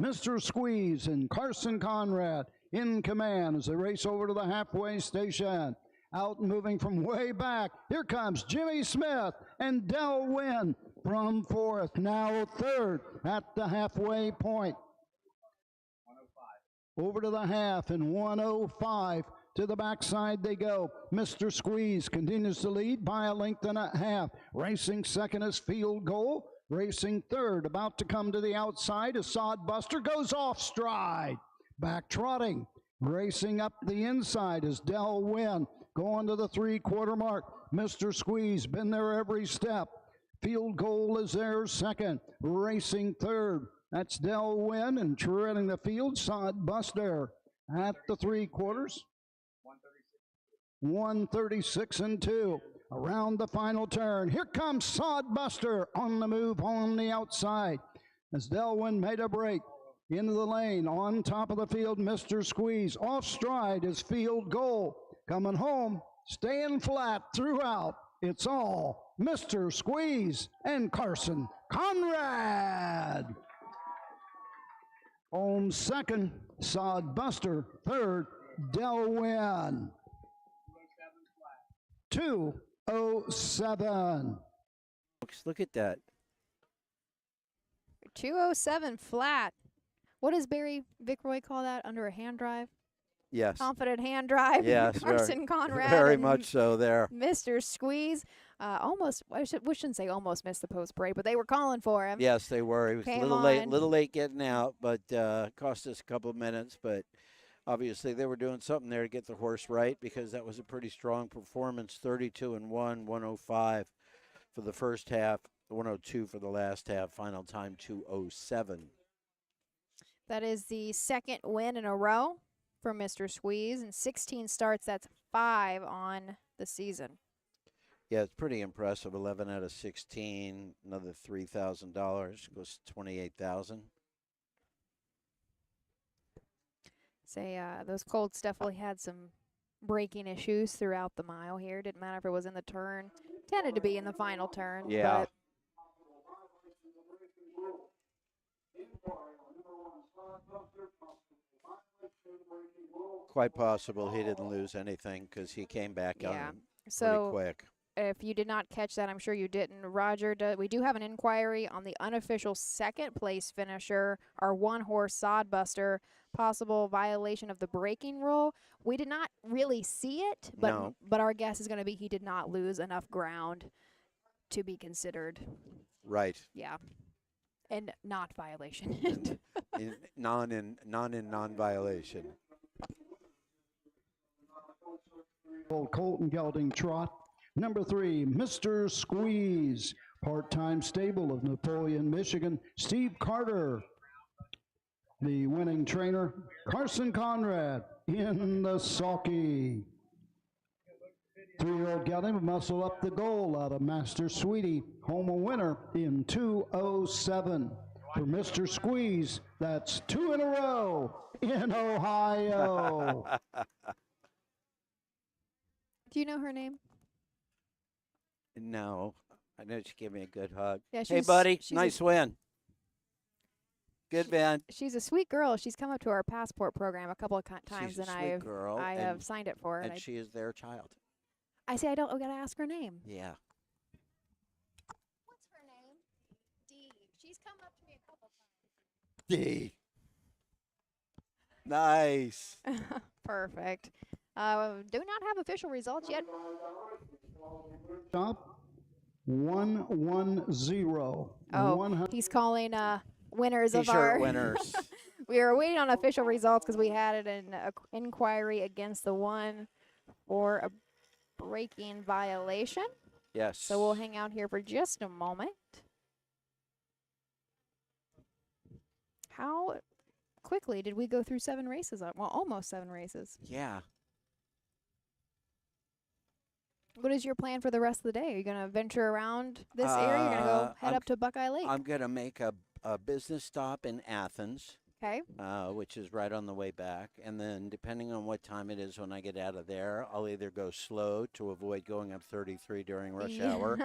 Mr. Squeeze and Carson Conrad in command as they race over to the halfway station. Out and moving from way back, here comes Jimmy Smith and Del Win from fourth, now third at the halfway point. Over to the half, and 105 to the backside they go. Mr. Squeeze continues to lead by a length and a half. Racing second is Field Goal. Racing third, about to come to the outside as Sod Buster goes off stride. Back trotting. Racing up the inside is Del Win. Going to the three-quarter mark. Mr. Squeeze, been there every step. Field Goal is there second. Racing third. That's Del Win, and treading the field, Sod Buster. At the three quarters, 136 2. Around the final turn, here comes Sod Buster on the move on the outside. As Del Win made a break into the lane, on top of the field, Mr. Squeeze. Off stride is Field Goal. Coming home, staying flat throughout. It's all Mr. Squeeze and Carson Conrad. Home second, Sod Buster. Third, Del Win. 2:07. Look at that. 2:07 flat. What does Barry Vickroy call that? Under a hand drive? Yes. Confident hand drive. Yes. Carson Conrad. Very and much so there. Mr. Squeeze. Almost, we shouldn't say almost missed the post break, but they were calling for him. Yes, they were. He was Came a on. little late getting out, but cost us a couple of minutes. But obviously they were doing something there to get the horse right, because that was a pretty strong performance. 32-1, 105 for the first half, 102 for the last half. Final time 2:07. That is the second win in a row for Mr. Squeeze. In 16 starts, that's 5 on the season. Yeah, it's pretty impressive. 11 out of 16, another $3,000, goes to $28,000. Say those colts definitely had some braking issues throughout the mile here. Didn't matter if it was in the turn. Tended to be in the final turn. Yeah. But Quite possible he didn't lose anything, because he came back on him so pretty quick. if you did not catch that, I'm sure you didn't. Roger, we do have an inquiry on the unofficial second place finisher, our one horse Sod Buster, possible violation of the braking rule. We did not really see it, but No. but our guess is going to be he did not lose enough ground to be considered. Right. Yeah. And not violation. Non-violation. Old Colton gelding trot. Number 3, Mr. Squeeze. Part-time stable of Napoleon, Michigan. Steve Carter. The winning trainer, Carson Conrad in the sulky. 3-year-old gelding with muscle up the goal out of Master Sweetie. Home a winner in 2:07. For Mr. Squeeze, that's 2 in a row in Ohio. Do you know her name? No. I know she gave me a good hug. Yeah, hey, buddy. she's Nice win. Good, Van. She's a sweet girl. She's come up to our passport program a couple of times, She's a and sweet girl, I have signed it for her. And she is their child. I say I gotta ask her name. Yeah. What's her name? Dee. She's come up to me a couple times. D. Nice. Perfect. Do not have official results yet. Stop. 110. Oh, he's calling winners of T-shirt our winners. We are waiting on official results because we had an inquiry against the one for a braking violation. Yes. So we'll hang out here for just a moment. How quickly did we go through 7 races? Well, almost 7 races. Yeah. What is your plan for the rest of the day? Are you going to venture around this area? You're going to go head up to Buckeye Lake? I'm going to make a business stop in Athens. Okay. Which is right on the way back. And then depending on what time it is when I get out of there, I'll either go slow to avoid going up 33 during rush hour,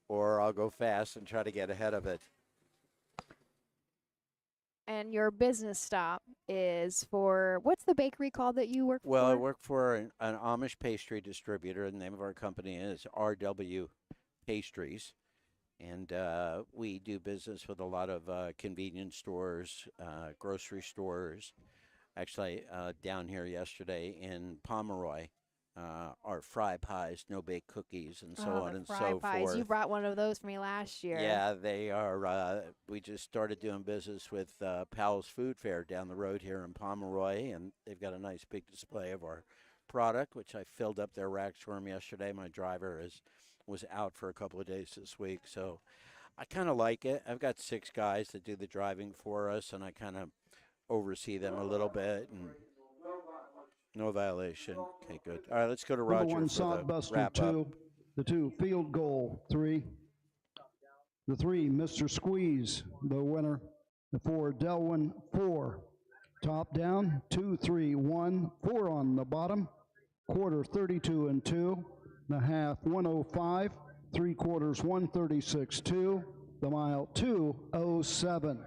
or I'll go fast and try to get ahead of it. And your business stop is for, what's the bakery called that you work for? Well, I work for an Amish pastry distributor. The name of our company is RW Pastries. And we do business with a lot of convenience stores, grocery stores. Actually, down here yesterday in Pomeroy, our fry pies, no-bake cookies, and so on and so pies. forth. You brought one of those for me last year. Yeah, they are. We just started doing business with Powell's Food Fair down the road here in Pomeroy, and they've got a nice big display of our product, which I filled up their racks for them yesterday. My driver was out for a couple of days this week, so I kind of like it. I've got 6 guys that do the driving for us, and I kind of oversee them a little bit. And no violation. Okay, good. All right, let's go to Roger Number 1, for the Sodbuster, wrap 2. up. The 2, Field Goal, 3. The 3, Mr. Squeeze, the winner. The 4, Delwyn, 4. Top down, 2, 3, 1, 4 on the bottom. Quarter, 32 and 2. The half, 105. 3/4, 136.2. The mile, 2:07.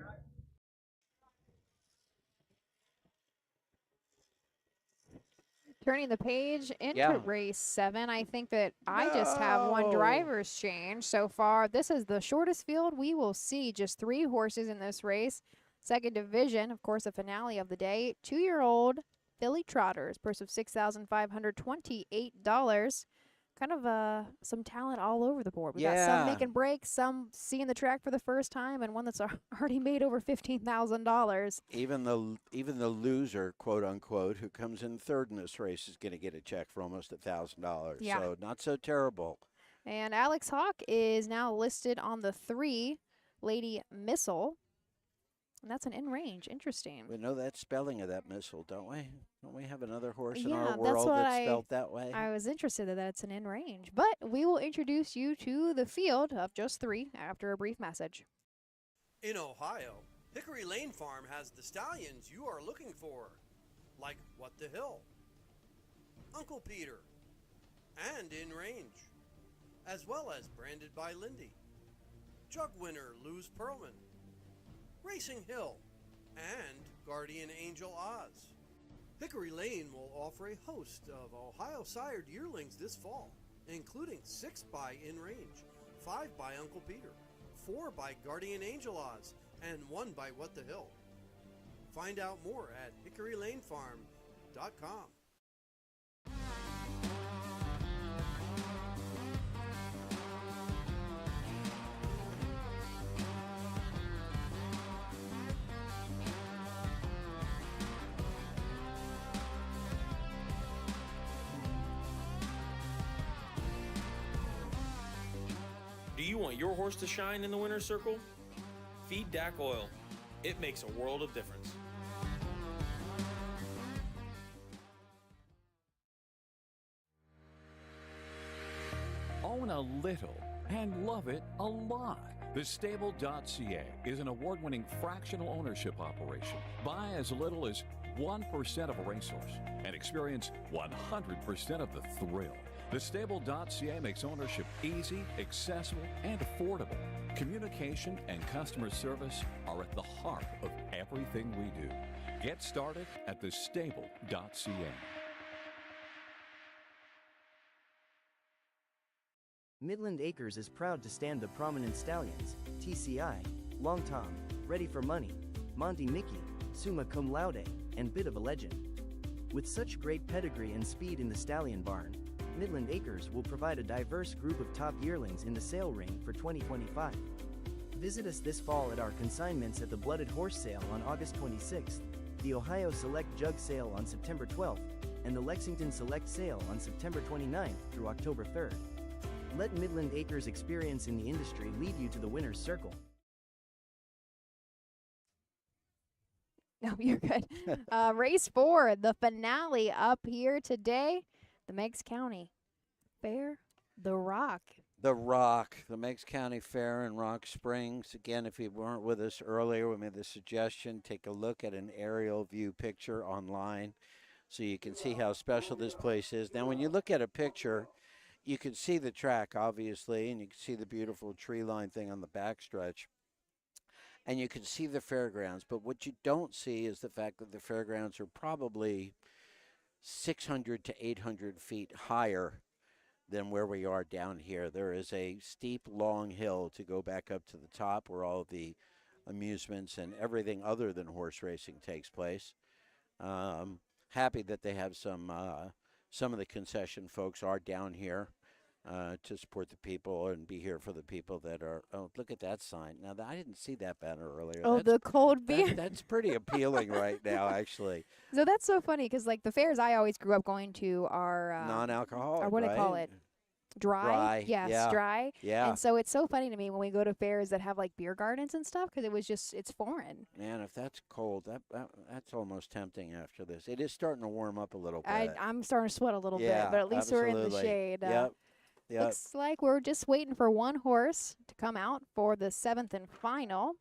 Turning the page into race 7, I think that I just have one driver's change so far. This is the shortest field. We will see just 3 horses in this race. Second division, of course, the finale of the day. 2-year-old filly trotters, purse of $6,528. Kind of some talent all over the board. We got some making breaks, some seeing the track for the first time, and one that's already made over $15,000. Even the loser, quote unquote, who comes in third in this race is going to get a check for almost $1,000. Yeah. So not so terrible. And Alex Hawk is now listed on the 3, Lady Missile. And that's an in range. Interesting. We know that spelling of that missile, don't we? Don't we have another horse in Yeah, our that's world what that's spelled that way? I was interested that it's an in range. But we will introduce you to the field of just 3 after a brief message. In Ohio, Hickory Lane Farm has the stallions you are looking for, like What the Hill, Uncle Peter, and In Range, as well as Branded by Lindy, Jug Winner Luz Pearlman, Racing Hill, and Guardian Angel Oz. Hickory Lane will offer a host of Ohio sired yearlings this fall, including 6 by In Range, 5 by Uncle Peter, 4 by Guardian Angel Oz, and 1 by What the Hill. Find out more at hickorylanefarm.com. Do you want your horse to shine in the winner's circle? Feed DAC oil. It makes a world of difference. Own a little and love it a lot. TheStable.ca is an award-winning fractional ownership operation. Buy as little as 1% of a racehorse and experience 100% of the thrill. Thestable.ca makes ownership easy, accessible, and affordable. Communication and customer service are at the heart of everything we do. Get started at thestable.ca. Midland Acres is proud to stand the prominent stallions, TCI, Long Tom, Ready for Money, Monty Mickey, Summa Cum Laude, and Bit of a Legend. With such great pedigree and speed in the stallion barn, Midland Acres will provide a diverse group of top yearlings in the sale ring for 2025. Visit us this fall at our consignments at the Blooded Horse Sale on August 26th, the Ohio Select Jug Sale on September 12th, and the Lexington Select Sale on September 29th through October 3rd. Let Midland Acres' experience in the industry lead you to the winner's circle. No, you're good. Race 4, the finale up here today. The Meigs County Fair, The Rock. The Rock, the Meigs County Fair in Rock Springs. Again, if you weren't with us earlier, we made the suggestion, take a look at an aerial view picture online so you can see how special this place is. Now, when you look at a picture, you can see the track, obviously, and you can see the beautiful tree line thing on the backstretch. And you can see the fairgrounds. But what you don't see is the fact that the fairgrounds are probably 600 to 800 feet higher than where we are down here. There is a steep, long hill to go back up to the top where all of the amusements and everything other than horse racing takes place. Happy that they have some of the concession folks are down here to support the people and be here for the people that are. Oh, look at that sign. Now, I didn't see that banner earlier. Oh, the cold beer. That's pretty appealing right now, actually. So that's so funny because, like, the fairs I always grew up going to are non-alcoholic, or what do they call it? Dry. Yes, yeah. dry. Yeah. And so it's so funny to me when we go to fairs that have like beer gardens and stuff because it's foreign. Man, if that's cold, that's almost tempting after this. It is starting to warm up a little bit. I'm starting to sweat a little Yeah, bit, but at least we're in the absolutely. shade. Yep. Looks like we're just waiting for one horse to come out for the 7th and final.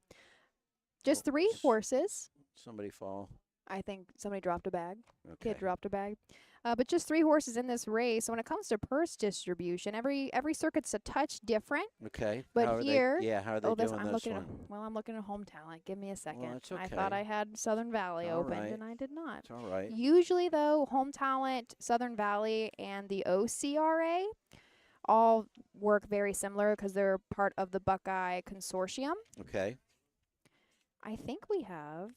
Just 3 horses. Somebody fall. I think somebody dropped a bag. Okay. Kid dropped a bag. But just 3 horses in this race. So when it comes to purse distribution, every circuit's a touch different. Okay. But how are here, how are they doing I'm this looking one? I'm looking at home talent. Give me a second. that's I thought okay. I had Southern Valley All opened, right. and I did not. It's all right. Usually, though, home talent, Southern Valley, and the OCRA all work very similar because they're part of the Buckeye Consortium. Okay. I think we have.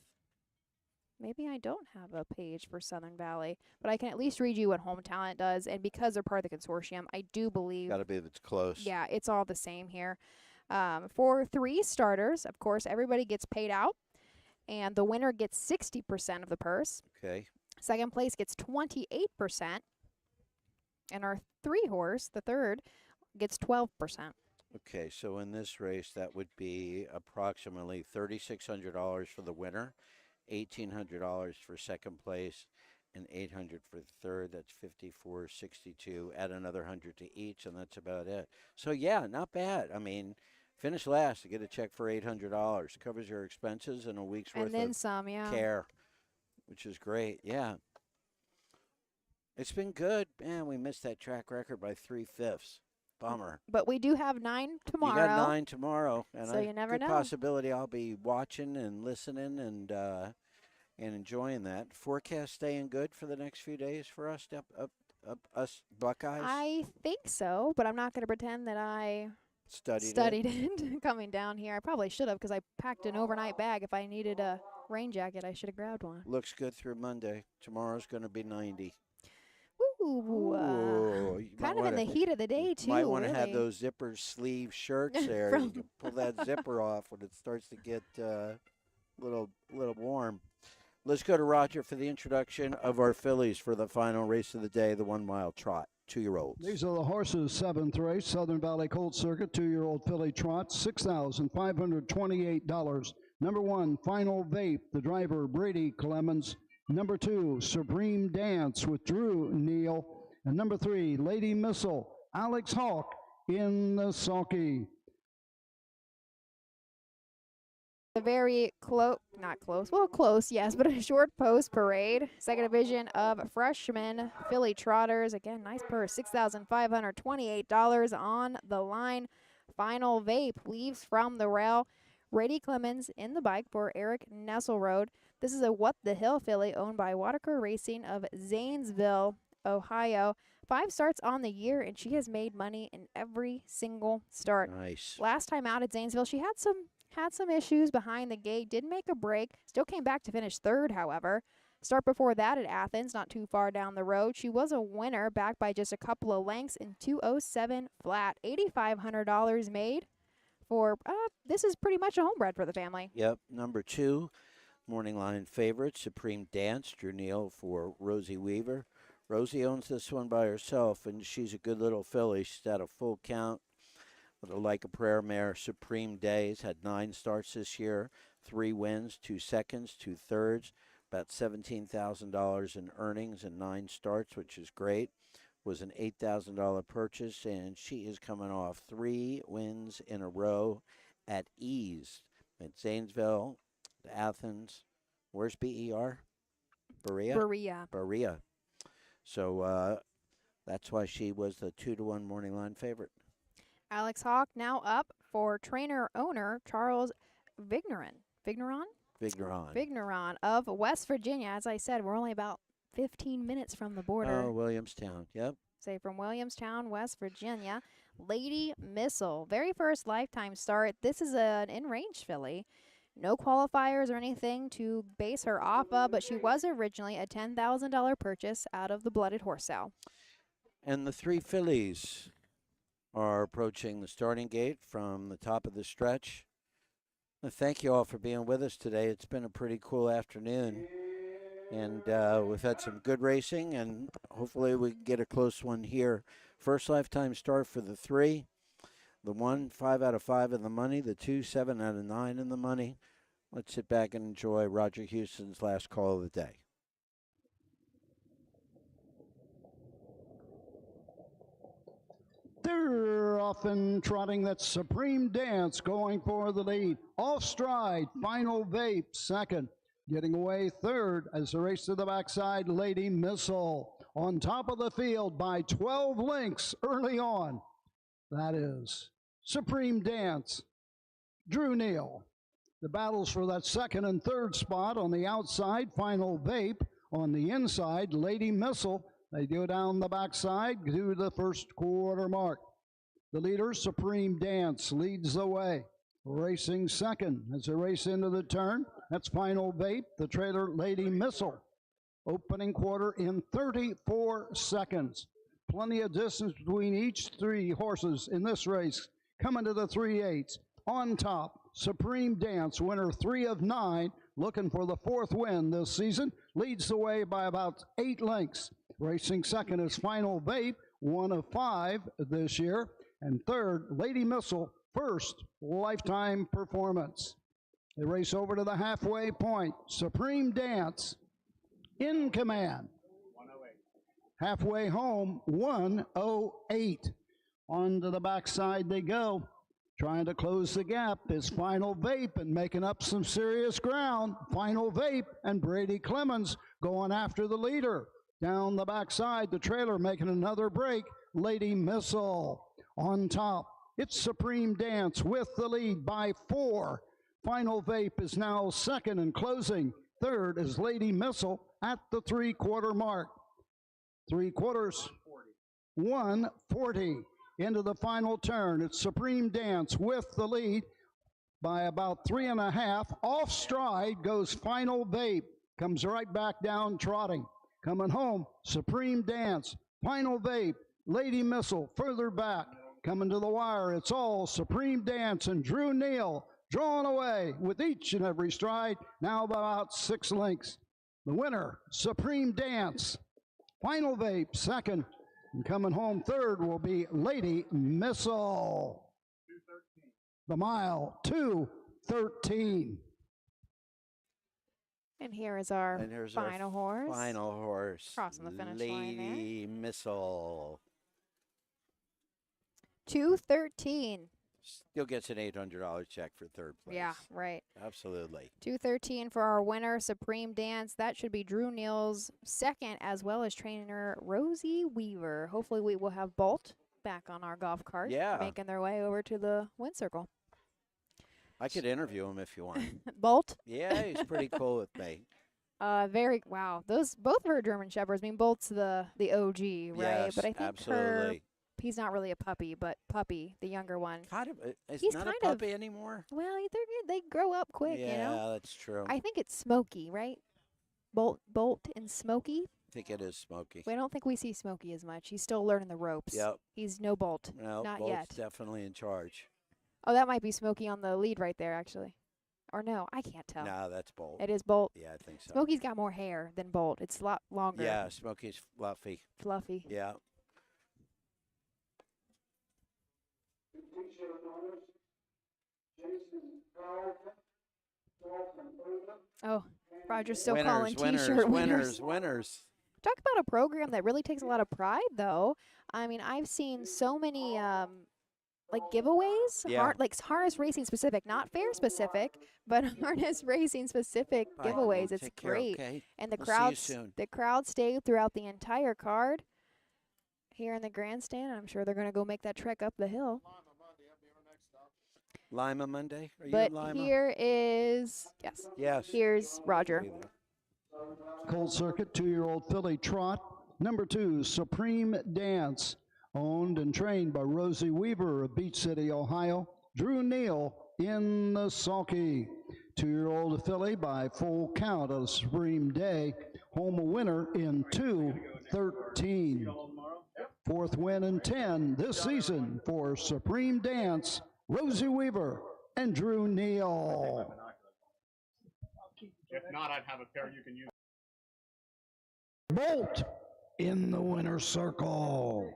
Maybe I don't have a page for Southern Valley, but I can at least read you what Home Talent does. And because they're part of the consortium, I do believe. Got to be if it's close. Yeah, it's all the same here. For 3 starters, of course, everybody gets paid out, and the winner gets 60% of the purse. Okay. Second place gets 28%, and our 3 horse, the third, gets 12%. Okay, so in this race, that would be approximately $3,600 for the winner, $1,800 for second place, and $800 for third. That's $5,462. Add another $100 to each, and that's about it. So yeah, not bad. I mean, finish last to get a check for $800. Covers your expenses and a week's worth And then of some, yeah. care, which is great. Yeah, it's been good. Man, we missed that track record by 3/5. Bummer. But we do have 9 tomorrow. You got 9 tomorrow, and So you never good know. possibility I'll be watching and listening and enjoying that. Forecast staying good for the next few days for us, up us Buckeyes. I think so, but I'm not going to pretend that I studied it coming down here. I probably should have because I packed an overnight bag. If I needed a rain jacket, I should have grabbed one. Looks good through Monday. Tomorrow's going to be 90. Ooh, you kind might of in the wanna- heat of the day, too. Might want to have really. those zipper sleeve shirts there. You can pull that zipper off when it starts to get little warm. Let's go to Roger for the introduction of our fillies for the final race of the day, the 1 mile trot, 2-year-olds. These are the horses, 7th race, Southern Valley Colt Circuit, 2-year-old filly trot, $6,528. Number 1, Final Vape, the driver Brady Clemens. Number 2, Supreme Dance with Drew Neal. And number 3, Lady Missile, Alex Hawk in the sulky. a very close, yes, but a short post parade. Second division of freshman filly trotters. Again, nice purse, $6,528 on the line. Final vape leaves from the rail. Brady Clemens in the bike for Eric Nesselrode. This is a What the Hill filly owned by Waterker Racing of Zanesville, Ohio. 5 starts on the year, and she has made money in every single start. Nice. Last time out at Zanesville, she had some issues behind the gate, didn't make a break, still came back to finish third, however. Start before that at Athens, not too far down the road. She was a winner, backed by just a couple of lengths in 207 flat. $8,500 made for, this is pretty much a homebred for the family. Yep, number 2, morning line favorite, Supreme Dance, Drew Neal for Rosie Weaver. Rosie owns this one by herself, and she's a good little filly. She's at a full count with a Like a Prayer mare, Supreme Days. Had 9 starts this year, 3 wins, 2 seconds, 2 thirds, about $17,000 in earnings and 9 starts, which is great. Was an $8,000 purchase, and she is coming off 3 wins in a row at ease. At Zanesville, Athens, where's BER? Berea. So that's why she was the 2-1 morning line favorite. Alex Hawk now up for trainer-owner Charles Vigneron of West Virginia. As I said, we're only about 15 minutes from the border. Oh, Williamstown, yep. Say from Williamstown, West Virginia. Lady Missile, very first lifetime start. This is an in-range filly. No qualifiers or anything to base her off of, but she was originally a $10,000 purchase out of the Blooded Horse sale. And the 3 fillies are approaching the starting gate from the top of the stretch. Thank you all for being with us today. It's been a pretty cool afternoon. And we've had some good racing, and hopefully we can get a close one here. First lifetime start for the 3. The 1, 5 out of 5 in the money. The 2, 7 out of 9 in the money. Let's sit back and enjoy Roger Houston's last call of the day. They're off and trotting. That Supreme Dance going for the lead. Off stride, Final Vape second. Getting away third as the race to the backside, Lady Missile. On top of the field by 12 lengths early on. That is Supreme Dance, Drew Neal. The battles for that second and third spot on the outside, Final Vape. On the inside, Lady Missile. They go down the backside to the first quarter mark. The leader, Supreme Dance, leads the way. Racing second as they race into the turn. That's Final Vape, the trailer, Lady Missile. Opening quarter in 34 seconds. Plenty of distance between each 3 horses in this race. Coming to the 3/8. On top, Supreme Dance, winner 3 of 9, looking for the 4th win this season, leads the way by about 8 lengths. Racing second is Final Vape, 1 of 5 this year. And third, Lady Missile, first lifetime performance. They race over to the halfway point. Supreme Dance in command. Halfway home, 108. On to the backside they go. Trying to close the gap is Final Vape and making up some serious ground. Final Vape and Brady Clemens going after the leader. Down the backside, the trailer making another break. Lady Missile on top. It's Supreme Dance with the lead by 4. Final Vape is now second and closing. Third is Lady Missile at the 3-quarter mark. 3 quarters, 140. Into the final turn, it's Supreme Dance with the lead by about 3.5. Off stride goes Final Vape. Comes right back down trotting. Coming home, Supreme Dance, Final Vape, Lady Missile further back. Coming to the wire, it's all Supreme Dance and Drew Neal drawn away with each and every stride, now about 6 lengths. The winner, Supreme Dance. Final Vape second, and coming home third will be Lady Missile. The mile, 2:13. And here is our final horse. Final horse. Crossing the finish line there. Lady Missile. 2:13. Still gets an $800 check for third place. Yeah, right. Absolutely. 213 for our winner, Supreme Dance. That should be Drew Neal's second, as well as trainer Rosie Weaver. Hopefully we will have Bolt back on our golf cart, making their way over to the win circle. I could interview him if you want. Bolt? Yeah, he's pretty cool with me. Wow. Those both of her German Shepherds. I mean, Bolt's the OG, right? Yes, but I think absolutely. He's not really a puppy, but Puppy, the younger one. Kind of. He's not kind a puppy anymore. Well, they grow up quick, yeah, you know. That's true. I think it's Smokey, right? Bolt and Smokey. I think it is Smokey. I don't think we see Smokey as much. He's still learning the ropes. Yep. He's no Bolt. No, not Bolt's yet. definitely in charge. Oh, that might be Smokey on the lead right there, actually. Or no, I can't tell. No, that's Bolt. It is Bolt. Yeah, I think so. Smokey's got more hair than Bolt. It's a lot longer. Yeah, Smokey's fluffy. Fluffy. Yeah. Oh, Roger's still winners, calling winners, T-shirt winners, winners. Talk about a program that really takes a lot of pride, though. I mean, I've seen so many like giveaways, Yeah. like harness racing specific, not fair specific, but harness racing specific All right, giveaways. well, It's take care, great, okay? and the We'll see you crowds, soon. the crowd stayed throughout the entire card here in the grandstand. I'm sure they're going to go make that trek up the hill. Lima Monday? Are you But in Lima? here is Yes. Here's Roger. Cold Circuit 2-year-old filly trot. Number 2, Supreme Dance, owned and trained by Rosie Weaver of Beach City, Ohio. Drew Neal in the sulky. 2-year-old filly by full count of Supreme Day. Home a winner in 2:13. Fourth win in 10 this season for Supreme Dance, Rosie Weaver and Drew Neal. If not, I'd have a pair you can use. Bolt in the winner's circle.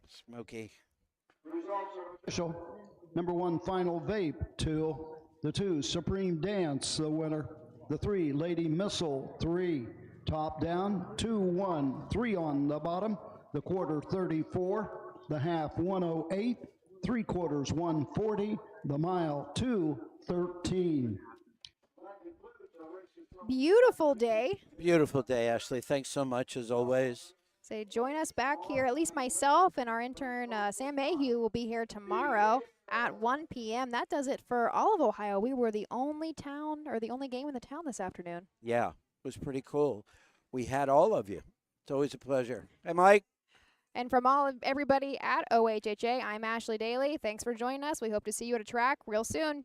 Smokey. Official. Number 1 final vape to the 2 Supreme Dance, the winner. The 3 Lady Missile, 3 top down, 2-1, 3 on the bottom. The quarter 34, the half 108, 3/4 140, the mile 2:13. Beautiful day. Beautiful day, Ashley. Thanks so much, as always. Say, join us back here. At least myself and our intern Sam Mayhew will be here tomorrow at 1 p.m. That does it for all of Ohio. We were the only town or the only game in the town this afternoon. Yeah, it was pretty cool. We had all of you. It's always a pleasure. Hey, Mike. And from all of everybody at OHHA, I'm Ashley Daly. Thanks for joining us. We hope to see you at a track real soon.